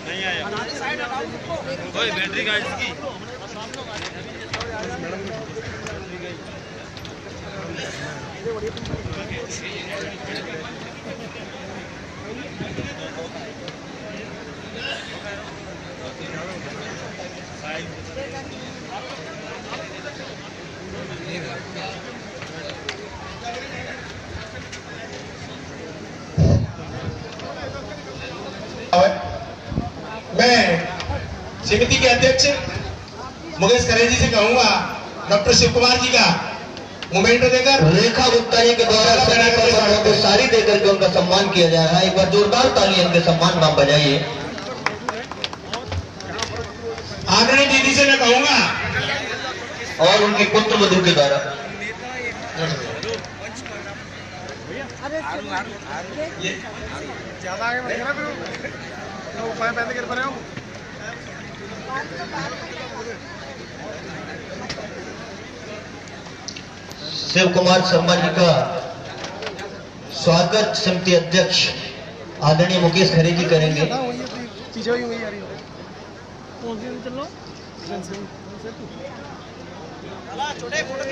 नहीं आया कोई बैटरी का इसकी मैं समिति के अध्यक्ष मुकेश खरे जी से कहूंगा डॉक्टर शिव कुमार जी का मोमेंटो देकर रेखा गुप्ता जी के द्वारा सभी पदों को साड़ी देकर के उनका सम्मान किया जा रहा है। एक बार जोरदार ताली उनके सम्मान में बजाइए। आदरणीय दीदी से मैं कहूंगा और उनके पुत्र वधू के द्वारा ज्यादा आगे बढ़ेगा फिर उपाय पैदा कर पा रहे हो। शिव कुमार शर्मा जी का स्वागत समिति अध्यक्ष आदरणीय मुकेश खरे जी करेंगे। चीजें ही वही आ रही हो। कौन सी चल लो छोटे फोटो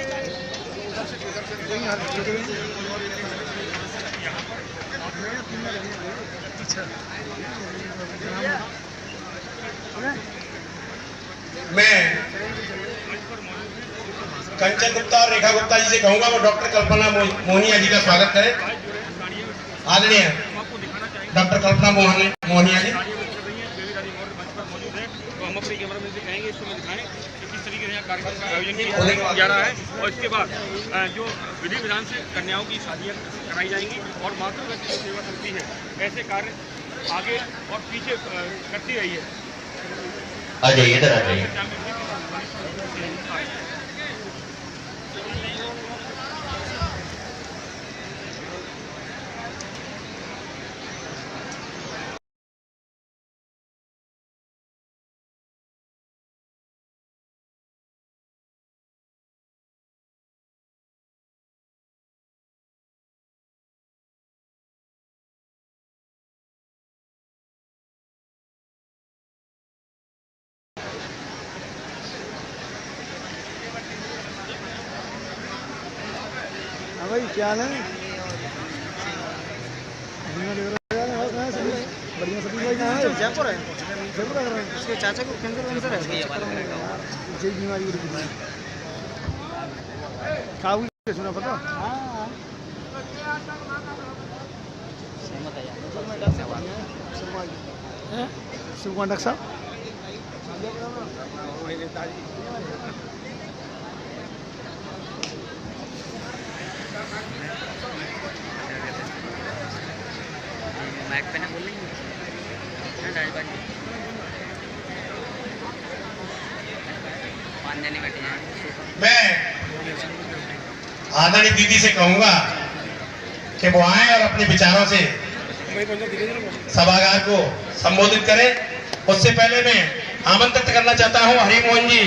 मैं कंचन गुप्ता और रेखा गुप्ता जी से कहूंगा वो डॉक्टर कल्पना मोहनिया जी का स्वागत करें। आदरणीय डॉक्टर कल्पना मोहनिया जी हम अपने कैमरा मैन से कहेंगे इसको दिखाएं कि किस तरीके से यहाँ कार्यक्रम का आयोजन किया जा रहा है और इसके बाद जो विधि विधान से कन्याओं की शादियाँ कराई जाएंगी और मातृ सेवा समिति है ऐसे कार्य आगे और पीछे करती रही है। आ जाइए, इधर आ जाइए। भाई क्या है बढ़िया सभी भाई कहाँ है? जयपुर है। जयपुर है उसके चाचा को कैंसर वैंसर है जी बीमारी काबू सुना पता शिवकुमार डॉक्टर साहब माइक पे ना बोलेंगे मैं आदरणीय दीदी से कहूंगा कि वो आए और अपने विचारों से सभागार को संबोधित करें। उससे पहले मैं आमंत्रित करना चाहता हूं हरिमोहन जी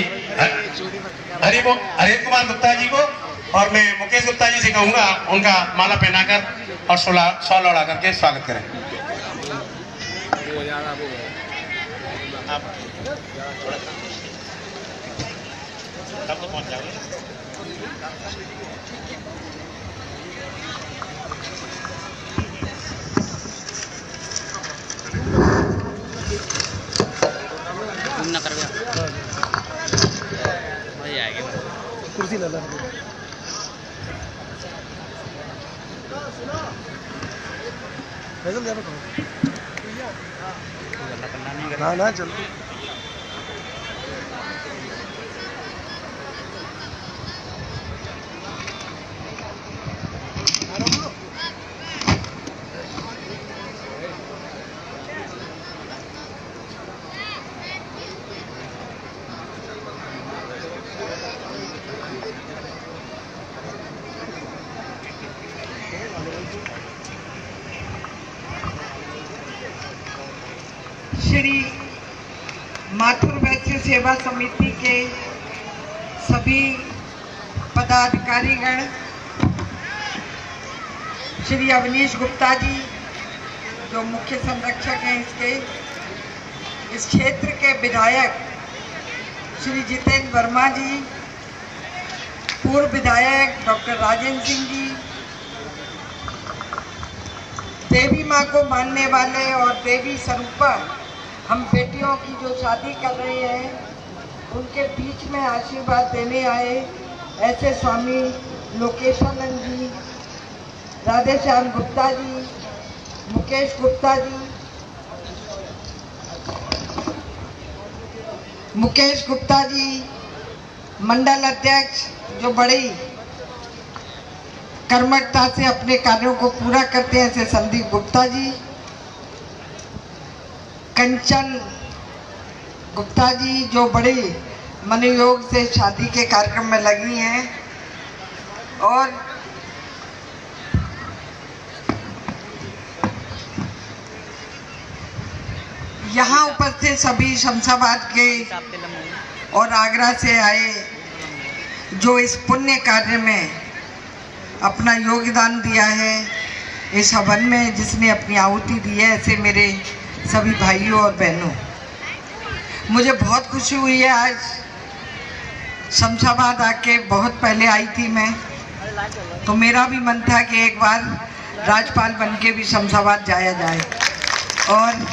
हरित कुमार गुप्ता जी को और मैं मुकेश गुप्ता जी से कहूंगा उनका माला पहनाकर और शॉल उड़ा करके स्वागत करें। तब तो पहुंच जाओगे। ना कर वही आएगी कुर्सी ला ला ना ना चल श्री मातृवैश्य सेवा समिति के सभी पदाधिकारीगण, श्री अवनीश गुप्ता जी जो मुख्य संरक्षक हैं इसके, इस क्षेत्र के विधायक श्री जितेंद्र वर्मा जी, पूर्व विधायक डॉक्टर राजेंद्र सिंह जी, देवी माँ को मानने वाले और देवी स्वरूपा हम बेटियों की जो शादी कर रहे हैं उनके बीच में आशीर्वाद देने आए ऐसे स्वामी लोकेशानंद जी, राधे श्याम गुप्ता जी, मुकेश गुप्ता जी, मुकेश गुप्ता जी, मंडल अध्यक्ष जो बड़ी कर्मठता से अपने कार्यों को पूरा करते हैं ऐसे संदीप गुप्ता जी, कंचन गुप्ता जी जो बड़े मनोयोग से शादी के कार्यक्रम में लगी हैं, और यहाँ उपस्थित सभी शमशाबाद के और आगरा से आए जो इस पुण्य कार्य में अपना योगदान दिया है, इस हवन में जिसने अपनी आहुति दी है, ऐसे मेरे सभी भाइयों और बहनों, मुझे बहुत खुशी हुई है। आज शमशाबाद आके बहुत पहले आई थी मैं, तो मेरा भी मन था कि एक बार राज्यपाल बन के भी शमशाबाद जाया जाए, और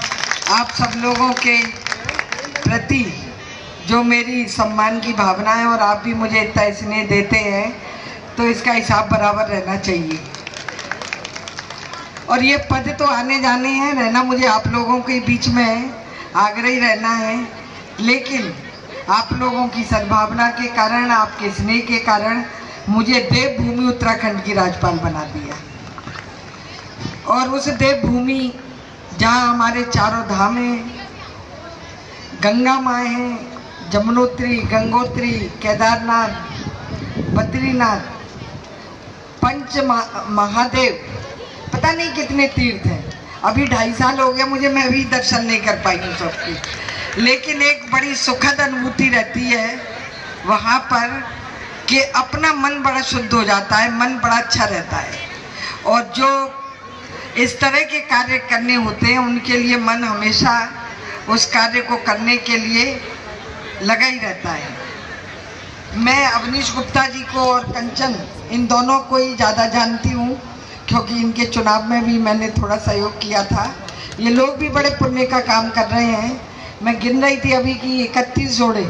आप सब लोगों के प्रति जो मेरी सम्मान की भावना है और आप भी मुझे इतना स्नेह देते हैं, तो इसका हिसाब बराबर रहना चाहिए। और ये पद तो आने जाने हैं, रहना मुझे आप लोगों के बीच में आग्रह ही रहना है, लेकिन आप लोगों की सद्भावना के कारण, आपके स्नेह के कारण मुझे देवभूमि उत्तराखंड की राज्यपाल बना दिया। और उस देवभूमि जहाँ हमारे चारों धाम हैं, गंगा माँ हैं, जमुनोत्री, गंगोत्री, केदारनाथ, बद्रीनाथ, पंच महादेव, पता नहीं कितने तीर्थ हैं। अभी 2.5 साल हो गया मुझे, मैं भी दर्शन नहीं कर पाई हूँ सबकी, लेकिन एक बड़ी सुखद अनुभूति रहती है वहाँ पर कि अपना मन बड़ा शुद्ध हो जाता है, मन बड़ा अच्छा रहता है। और जो इस तरह के कार्य करने होते हैं उनके लिए मन हमेशा उस कार्य को करने के लिए लगा ही रहता है। मैं अवनीश गुप्ता जी को और कंचन, इन दोनों को ही ज़्यादा जानती हूँ, क्योंकि इनके चुनाव में भी मैंने थोड़ा सहयोग किया था। ये लोग भी बड़े पुण्य का काम कर रहे हैं। मैं गिन रही थी अभी कि 31 जोड़े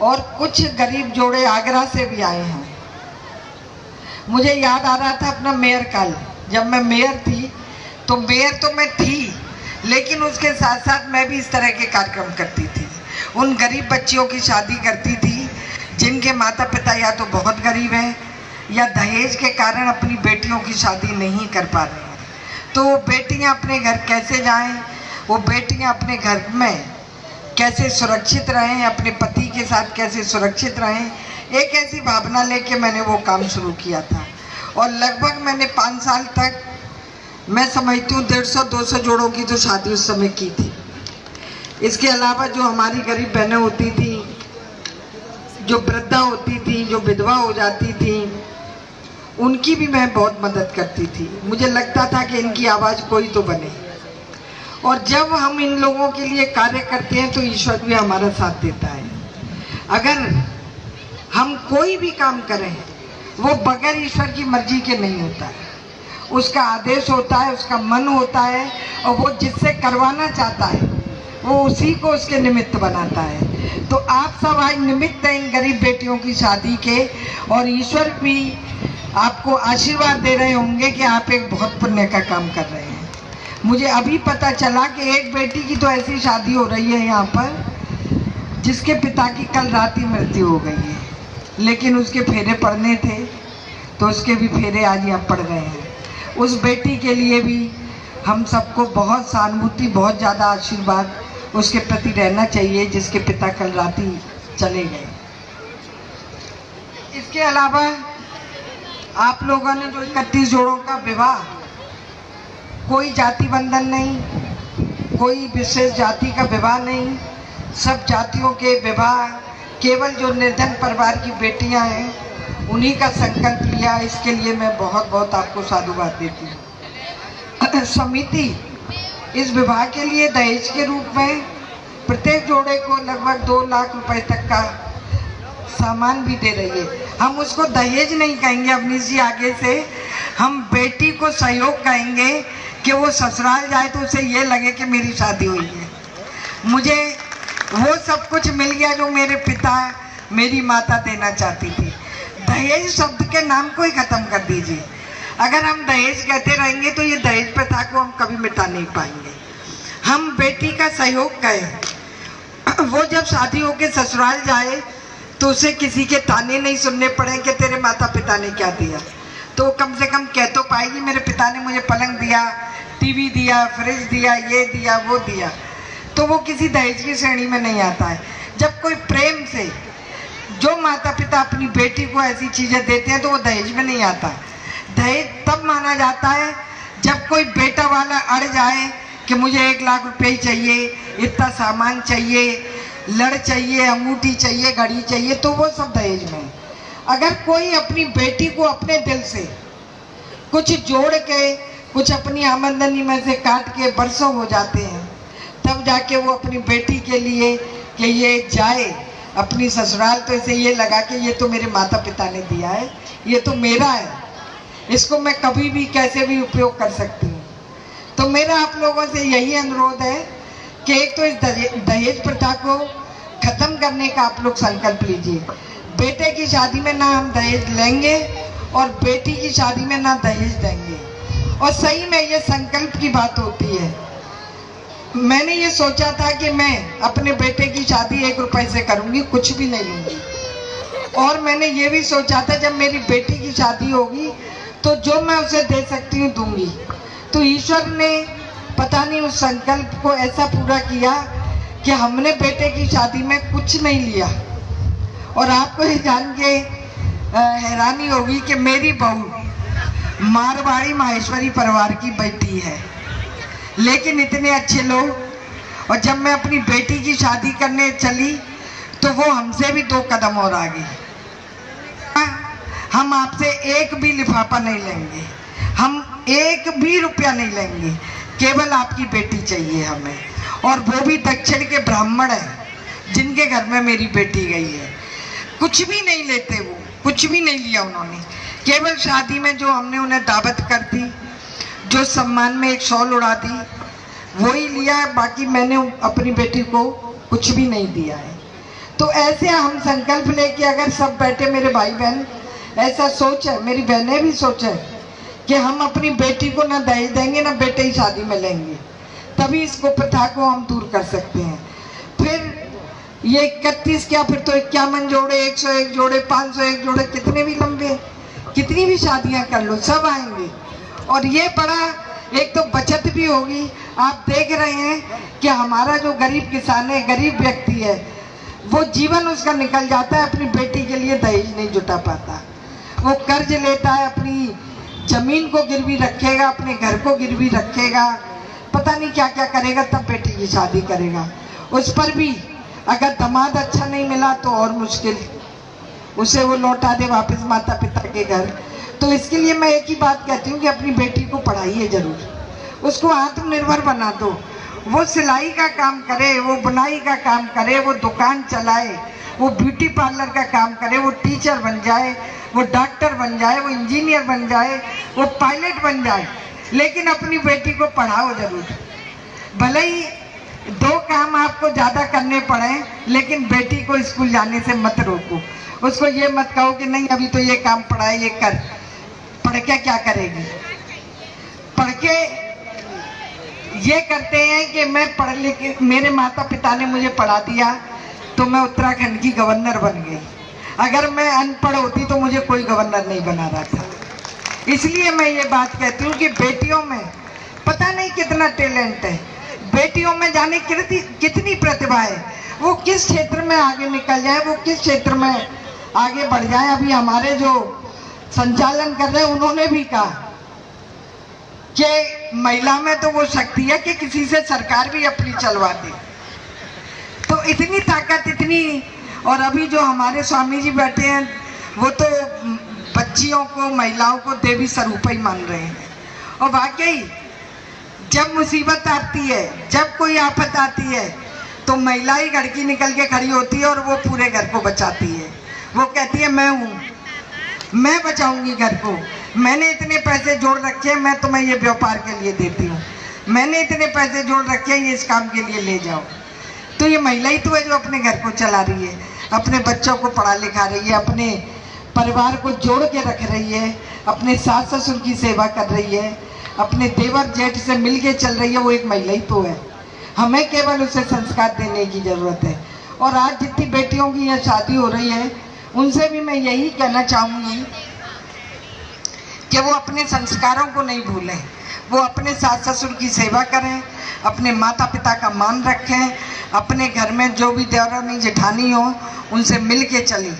और कुछ गरीब जोड़े आगरा से भी आए हैं। मुझे याद आ रहा था अपना मेयर काल, जब मैं मेयर थी, तो मेयर तो मैं थी, लेकिन उसके साथ साथ मैं भी इस तरह के कार्यक्रम करती थी। उन गरीब बच्चियों की शादी करती थी जिनके माता पिता या तो बहुत गरीब हैं या दहेज के कारण अपनी बेटियों की शादी नहीं कर पा रहे हैं। तो वो बेटियां अपने घर कैसे जाएं, वो बेटियां अपने घर में कैसे सुरक्षित रहें, अपने पति के साथ कैसे सुरक्षित रहें, एक ऐसी भावना लेके मैंने वो काम शुरू किया था। और लगभग मैंने 5 साल तक, मैं समझती हूँ 150-200 जोड़ों की तो शादी उस समय की थी। इसके अलावा जो हमारी गरीब बहनें होती थी, जो वृद्धा होती थी, जो विधवा हो जाती थी, उनकी भी मैं बहुत मदद करती थी। मुझे लगता था कि इनकी आवाज़ कोई तो बने। और जब हम इन लोगों के लिए कार्य करते हैं तो ईश्वर भी हमारा साथ देता है। अगर हम कोई भी काम करें वो बगैर ईश्वर की मर्जी के नहीं होता है, उसका आदेश होता है, उसका मन होता है, और वो जिससे करवाना चाहता है वो उसी को उसके निमित्त बनाता है। तो आप सब आज निमित्त हैं इन गरीब बेटियों की शादी के, और ईश्वर भी आपको आशीर्वाद दे रहे होंगे कि आप एक बहुत पुण्य का काम कर रहे हैं। मुझे अभी पता चला कि एक बेटी की तो ऐसी शादी हो रही है यहाँ पर जिसके पिता की कल रात ही मृत्यु हो गई है, लेकिन उसके फेरे पड़ने थे तो उसके भी फेरे आज यहाँ पड़ गए हैं। उस बेटी के लिए भी हम सबको बहुत सहानुभूति, बहुत ज़्यादा आशीर्वाद उसके प्रति रहना चाहिए जिसके पिता कल रात ही चले गए। इसके अलावा आप लोगों ने जो 31 जोड़ों का विवाह, कोई जाति बंधन नहीं, कोई विशेष जाति का विवाह नहीं, सब जातियों के विवाह, केवल जो निर्धन परिवार की बेटियां हैं उन्हीं का संकल्प लिया। इसके लिए मैं बहुत बहुत आपको साधुवाद देती हूँ। समिति इस विवाह के लिए दहेज के रूप में प्रत्येक जोड़े को लगभग 2 लाख रुपए तक का सामान भी दे रही है। हम उसको दहेज नहीं कहेंगे अवनीश जी, आगे से हम बेटी को सहयोग कहेंगे कि वो ससुराल जाए तो उसे ये लगे कि मेरी शादी हुई है। मुझे वो सब कुछ मिल गया जो मेरे पिता मेरी माता देना चाहती थी। दहेज शब्द के नाम को ही खत्म कर दीजिए। अगर हम दहेज कहते रहेंगे तो ये दहेज प्रथा को हम कभी मिटा नहीं पाएंगे। हम बेटी का सहयोग कहें, वो जब शादी होकर ससुराल जाए तो उसे किसी के ताने नहीं सुनने पड़े कि तेरे माता पिता ने क्या दिया, तो कम से कम कह तो पाएगी मेरे पिता ने मुझे पलंग दिया, टीवी दिया, फ्रिज दिया, ये दिया, वो दिया। तो वो किसी दहेज की श्रेणी में नहीं आता है। जब कोई प्रेम से जो माता पिता अपनी बेटी को ऐसी चीज़ें देते हैं तो वो दहेज में नहीं आता। दहेज तब माना जाता है जब कोई बेटा वाला अड़ जाए कि मुझे 1 लाख रुपए ही चाहिए, इतना सामान चाहिए, लड़ चाहिए, अंगूठी चाहिए, घड़ी चाहिए, तो वो सब दहेज में। अगर कोई अपनी बेटी को अपने दिल से कुछ जोड़ के, कुछ अपनी आमदनी में से काट के बरसों हो जाते हैं, तब जाके वो अपनी बेटी के लिए कि ये जाए अपनी ससुराल तो इसे ये लगा कि ये तो मेरे माता पिता ने दिया है, ये तो मेरा है, इसको मैं कभी भी कैसे भी उपयोग कर सकती हूँ। तो मेरा आप लोगों से यही अनुरोध है कि एक तो इस दहेज प्रथा को खत्म करने का आप लोग संकल्प लीजिए। बेटे की शादी में ना हम दहेज लेंगे और बेटी की शादी में ना दहेज देंगे। और सही में ये संकल्प की बात होती है। मैंने ये सोचा था कि मैं अपने बेटे की शादी 1 रुपए से करूंगी, कुछ भी नहीं लूंगी। और मैंने ये भी सोचा था जब मेरी बेटी की शादी होगी तो जो मैं उसे दे सकती हूँ दूंगी। तो ईश्वर ने पता नहीं उस संकल्प को ऐसा पूरा किया कि हमने बेटे की शादी में कुछ नहीं लिया। और आपको ये जान के हैरानी होगी कि मेरी बहू मारवाड़ी माहेश्वरी परिवार की बेटी है, लेकिन इतने अच्छे लोग। और जब मैं अपनी बेटी की शादी करने चली तो वो हमसे भी 2 कदम और आगे। हम आपसे 1 भी लिफाफा नहीं लेंगे, हम 1 भी रुपया नहीं लेंगे, केवल आपकी बेटी चाहिए हमें। और वो भी दक्षिण के ब्राह्मण हैं जिनके घर में मेरी बेटी गई है। कुछ भी नहीं लेते, वो कुछ भी नहीं लिया उन्होंने, केवल शादी में जो हमने उन्हें दावत कर दी, जो सम्मान में 1 शॉल उड़ा दी, वही लिया है। बाकी मैंने अपनी बेटी को कुछ भी नहीं दिया है। तो ऐसे हम संकल्प लेके अगर सब बैठे मेरे भाई बहन ऐसा सोचे, मेरी बहनें भी सोचे कि हम अपनी बेटी को ना दहेज देंगे ना बेटे की शादी में लेंगे, तभी इसको प्रथा को हम दूर कर सकते हैं। फिर ये 31 क्या, फिर तो 51 जोड़े, 101 जोड़े, 501 जोड़े, कितने भी लंबे, कितनी भी शादियां कर लो, सब आएंगे। और ये बड़ा एक तो बचत भी होगी। आप देख रहे हैं कि हमारा जो गरीब किसान है, गरीब व्यक्ति है, वो जीवन उसका निकल जाता है, अपनी बेटी के लिए दहेज नहीं जुटा पाता। वो कर्ज लेता है, अपनी जमीन को गिरवी रखेगा, अपने घर को गिरवी रखेगा, पता नहीं क्या क्या करेगा, तब बेटी की शादी करेगा। उस पर भी अगर दामाद अच्छा नहीं मिला तो और मुश्किल, उसे वो लौटा दे वापस माता पिता के घर। तो इसके लिए मैं एक ही बात कहती हूँ कि अपनी बेटी को पढ़ाइए जरूर, उसको आत्मनिर्भर बना दो। वो सिलाई का काम करे, वो बुनाई का काम करे, वो दुकान चलाए, वो ब्यूटी पार्लर का काम करे, वो टीचर बन जाए, वो डॉक्टर बन जाए, वो इंजीनियर बन जाए, वो पायलट बन जाए, लेकिन अपनी बेटी को पढ़ाओ जरूर। भले ही 2 काम आपको ज़्यादा करने पड़े, लेकिन बेटी को स्कूल जाने से मत रोको। उसको ये मत कहो कि नहीं अभी तो ये काम पड़ा है, ये कर। पढ़ के क्या करेगी? पढ़ के ये करते हैं कि मैं पढ़ लिख, मेरे माता पिता ने मुझे पढ़ा दिया तो मैं उत्तराखंड की गवर्नर बन गई। अगर मैं अनपढ़ होती तो मुझे कोई गवर्नर नहीं बना रहा था। इसलिए मैं ये बात कहती हूँ कि बेटियों में पता नहीं कितना टैलेंट है, बेटियों में जाने कितनी प्रतिभा है, वो किस क्षेत्र में आगे निकल जाए, वो किस क्षेत्र में आगे बढ़ जाए। अभी हमारे जो संचालन कर रहे हैं उन्होंने भी कहा कि महिला में तो वो शक्ति है कि किसी से सरकार भी अपनी चलवा दे। तो इतनी ताकत, इतनी। और अभी जो हमारे स्वामी जी बैठे हैं वो तो बच्चियों को, महिलाओं को देवी स्वरूप ही मान रहे हैं। और वाकई जब मुसीबत आती है, जब कोई आफत आती है, तो महिला ही घर की निकल के खड़ी होती है और वो पूरे घर को बचाती है। वो कहती है मैं हूँ, मैं बचाऊंगी घर को। मैंने इतने पैसे जोड़ रखे हैं, मैं तुम्हें ये व्यापार के लिए देती हूँ, मैंने इतने पैसे जोड़ रखे हैं, ये इस काम के लिए ले जाओ। तो ये महिला ही तो है जो अपने घर को चला रही है, अपने बच्चों को पढ़ा लिखा रही है, अपने परिवार को जोड़ के रख रही है, अपने सास ससुर की सेवा कर रही है, अपने देवर जेठ से मिल के चल रही है, वो एक महिला ही तो है। हमें केवल उसे संस्कार देने की जरूरत है। और आज जितनी बेटियों की यहाँ शादी हो रही है, उनसे भी मैं यही कहना चाहूँगी कि वो अपने संस्कारों को नहीं भूलें, वो अपने सास ससुर की सेवा करें, अपने माता पिता का मान रखें, अपने घर में जो भी देवरानी जेठानी हो उनसे मिल के चलें,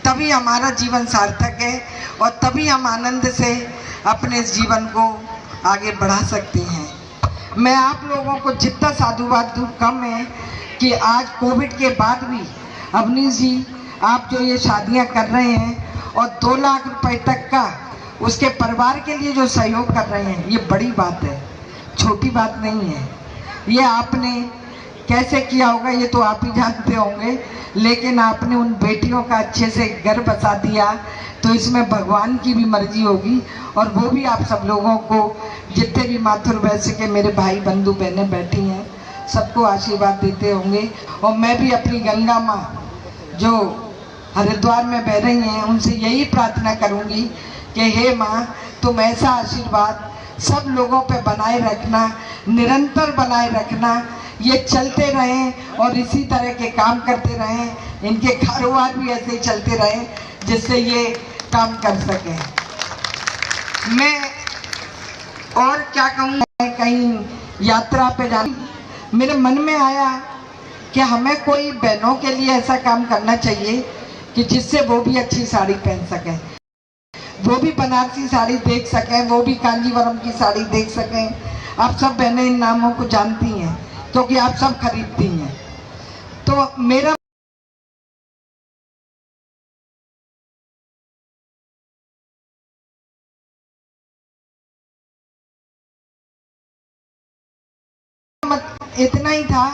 तभी हमारा जीवन सार्थक है और तभी हम आनंद से अपने जीवन को आगे बढ़ा सकते हैं। मैं आप लोगों को जितना साधुवाद दूँ कम है कि आज कोविड के बाद भी अवनीश जी आप जो ये शादियां कर रहे हैं और 2 लाख रुपए तक का उसके परिवार के लिए जो सहयोग कर रहे हैं, ये बड़ी बात है, छोटी बात नहीं है। ये आपने कैसे किया होगा ये तो आप ही जानते होंगे, लेकिन आपने उन बेटियों का अच्छे से घर बसा दिया, तो इसमें भगवान की भी मर्जी होगी और वो भी आप सब लोगों को, जितने भी माथुर वैश्य के मेरे भाई बंधु बहनें बैठी हैं, सबको आशीर्वाद देते होंगे। और मैं भी अपनी गंगा माँ जो हरिद्वार में बह रही हैं उनसे यही प्रार्थना करूँगी कि हे माँ, तुम ऐसा आशीर्वाद सब लोगों पे बनाए रखना, निरंतर बनाए रखना, ये चलते रहें और इसी तरह के काम करते रहें, इनके कारोबार भी ऐसे ही चलते रहें जिससे ये काम कर सकें। मैं और क्या कहूँ, कहीं यात्रा पे जाना मेरे मन में आया कि हमें कोई बहनों के लिए ऐसा काम करना चाहिए कि जिससे वो भी अच्छी साड़ी पहन सकें, वो भी बनारसी साड़ी देख सकें, वो भी कांजीवरम की साड़ी देख सकें। आप सब बहनें इन नामों को जानती हैं क्योंकि आप सब खरीदती हैं। तो मेरा इतना ही था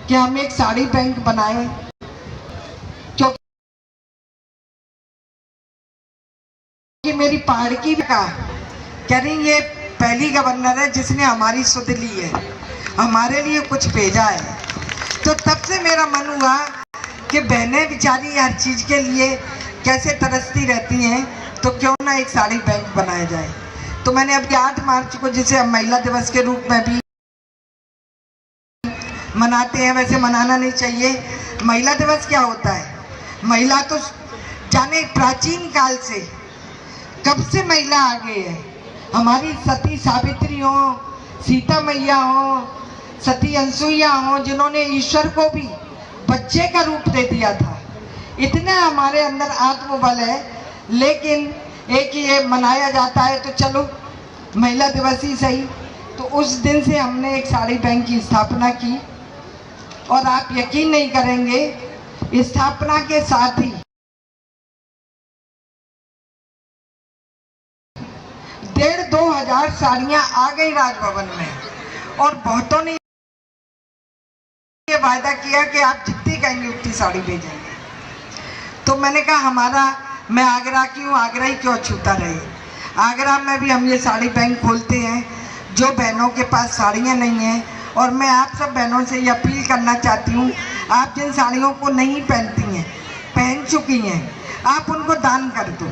कि हम एक साड़ी बैंक बनाए, क्योंकि मेरी पहाड़ की का कह रही ये पहली गवर्नर है जिसने हमारी सुध ली है, हमारे लिए कुछ भेजा है। तो तब से मेरा मन हुआ कि बहनें बेचारी हर चीज के लिए कैसे तरसती रहती हैं, तो क्यों ना एक साड़ी बैंक बनाया जाए। तो मैंने अभी 8 मार्च को, जिसे हम महिला दिवस के रूप में भी मनाते हैं, वैसे मनाना नहीं चाहिए। महिला दिवस क्या होता है? महिला तो जाने प्राचीन काल से, कब से महिला आगे है। हमारी सती सावित्री हो, सीता मैया हो, सती अनसुईया हो, जिन्होंने ईश्वर को भी बच्चे का रूप दे दिया था। इतना हमारे अंदर आत्मबल है, लेकिन एक ये मनाया जाता है तो चलो महिला दिवस ही सही। तो उस दिन से हमने एक साड़ी बैंक की स्थापना की और आप यकीन नहीं करेंगे, स्थापना के साथ ही 1,500-2 हजार साड़ियां आ गई राजभवन में। और बहुतों ने ये वायदा किया कि आप जितनी कहेंगे उतनी साड़ी भेजेंगे। तो मैंने कहा हमारा, मैं आगरा की हूँ, आगरा ही क्यों छूता रहे। आगरा में भी हम ये साड़ी बैंक खोलते हैं। जो बहनों के पास साड़ियाँ नहीं हैं, और मैं आप सब बहनों से ये अपील करना चाहती हूँ, आप जिन साड़ियों को नहीं पहनती हैं, पहन चुकी हैं, आप उनको दान कर दो।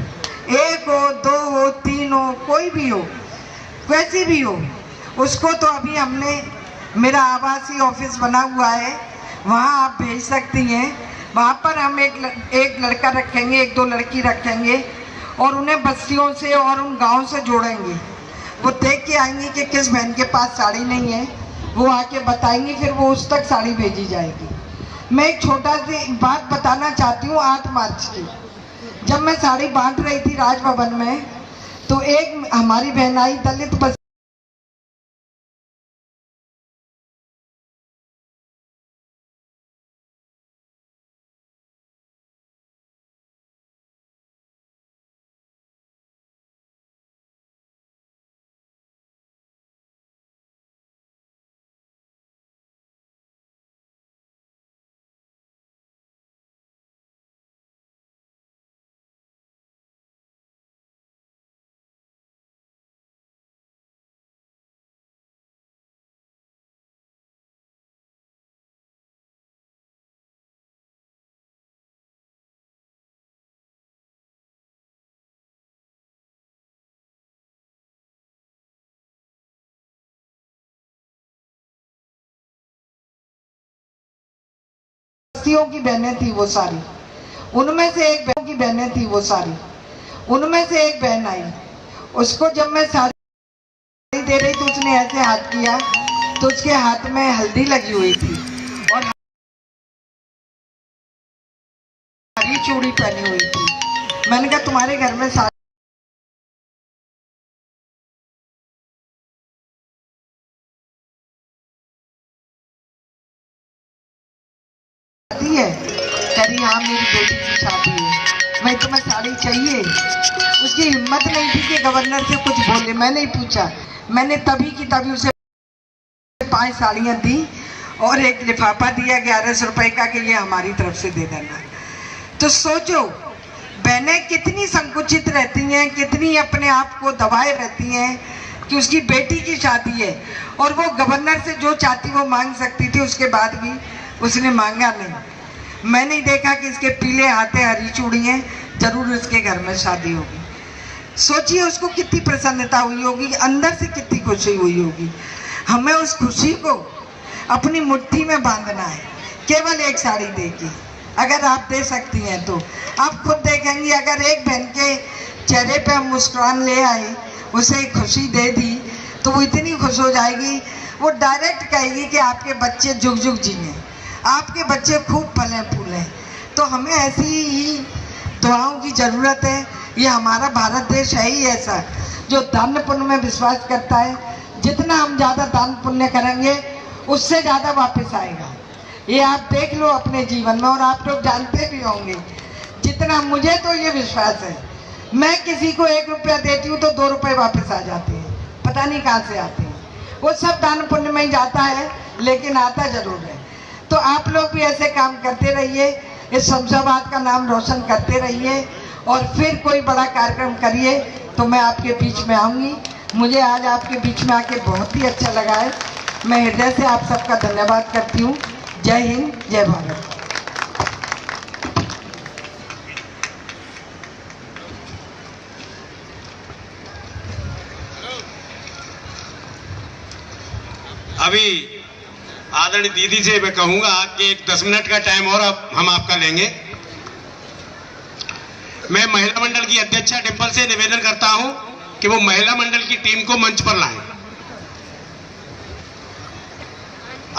1 हो, 2 हो, 3 हो, कोई भी हो, कैसी भी हो, उसको तो अभी हमने, मेरा आवासीय ऑफिस बना हुआ है, वहाँ आप भेज सकती हैं। वहाँ पर हम एक लड़का रखेंगे, 1-2 लड़की रखेंगे और उन्हें बस्तियों से और उन गाँव से जोड़ेंगे। वो देख के आएंगी कि किस बहन के पास साड़ी नहीं है, वो आके बताएंगी, फिर वो उस तक साड़ी भेजी जाएगी। मैं एक छोटा सी बात बताना चाहती हूँ। 8 मार्च की जब मैं साड़ी बांट रही थी राजभवन में, तो एक हमारी बहन आई, दलित बस बस्तियों की बहनें थी वो सारी, उनमें से एक बहन की बहनें थी वो सारी, उनमें से एक बहन आई, उसको जब मैं साड़ी दे रही तो उसने ऐसे हाथ किया तो उसके हाथ में हल्दी लगी हुई थी और हरी चूड़ी पहनी हुई थी। मैंने कहा तुम्हारे घर में साड़ी है? करी हाँ मेरी बेटी की शादी है, मैं तुम्हें साड़ी चाहिए। उसकी हिम्मत नहीं थी कि गवर्नर से कुछ बोले। मैं नहीं पूछा, मैंने तभी की तभी उसे 5 साड़ियाँ दी और एक लिफाफा दिया 1100 रुपए का कि ये हमारी तरफ से दे देना। तो सोचो बहनें कितनी संकुचित रहती हैं, कितनी अपने आप को दबाए रहती हैं कि उसकी बेटी की शादी है और वो गवर्नर से जो चाहती वो मांग सकती थी, उसके बाद भी उसने मांगा नहीं। मैं नहीं देखा कि इसके पीले हाथे हरी चूड़ी हैं, जरूर उसके घर में शादी होगी। सोचिए उसको कितनी प्रसन्नता हुई होगी, अंदर से कितनी खुशी हुई होगी। हमें उस खुशी को अपनी मुट्ठी में बांधना है, केवल एक साड़ी देके। अगर आप दे सकती हैं तो आप खुद देखेंगी, अगर एक बहन के चेहरे पे हम मुस्कुरान ले आए, उसे खुशी दे दी, तो वो इतनी खुश हो जाएगी, वो डायरेक्ट कहेगी कि आपके बच्चे जुग जुग जिए, आपके बच्चे खूब फलें फूलें। तो हमें ऐसी ही दुआओं की ज़रूरत है। ये हमारा भारत देश है ही ऐसा जो दान पुण्य में विश्वास करता है। जितना हम ज़्यादा दान पुण्य करेंगे उससे ज़्यादा वापस आएगा। ये आप देख लो अपने जीवन में, और आप लोग जानते भी होंगे। जितना मुझे तो ये विश्वास है, मैं किसी को 1 रुपया देती हूँ तो 2 रुपये वापस आ जाते हैं, पता नहीं कहाँ से आते हैं। वो सब दान पुण्य में ही जाता है, लेकिन आता जरूर है। तो आप लोग भी ऐसे काम करते रहिए, इस शमशाबाद का नाम रोशन करते रहिए, और फिर कोई बड़ा कार्यक्रम करिए तो मैं आपके बीच में आऊँगी। मुझे आज आपके बीच में आके बहुत ही अच्छा लगा है। मैं हृदय से आप सबका धन्यवाद करती हूँ। जय हिंद, जय भारत। अभी आदरणीय दीदी से मैं कहूंगा कि एक 10 मिनट का टाइम और अब हम आपका लेंगे। मैं महिला मंडल की अध्यक्षा डिंपल से निवेदन करता हूं कि वो महिला मंडल की टीम को मंच पर लाएं।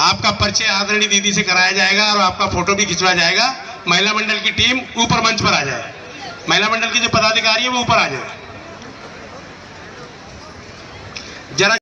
आपका परिचय आदरणीय दीदी से कराया जाएगा और आपका फोटो भी खिंचवाया जाएगा। महिला मंडल की टीम ऊपर मंच पर आ जाए, महिला मंडल के जो पदाधिकारी है वो ऊपर आ जाए।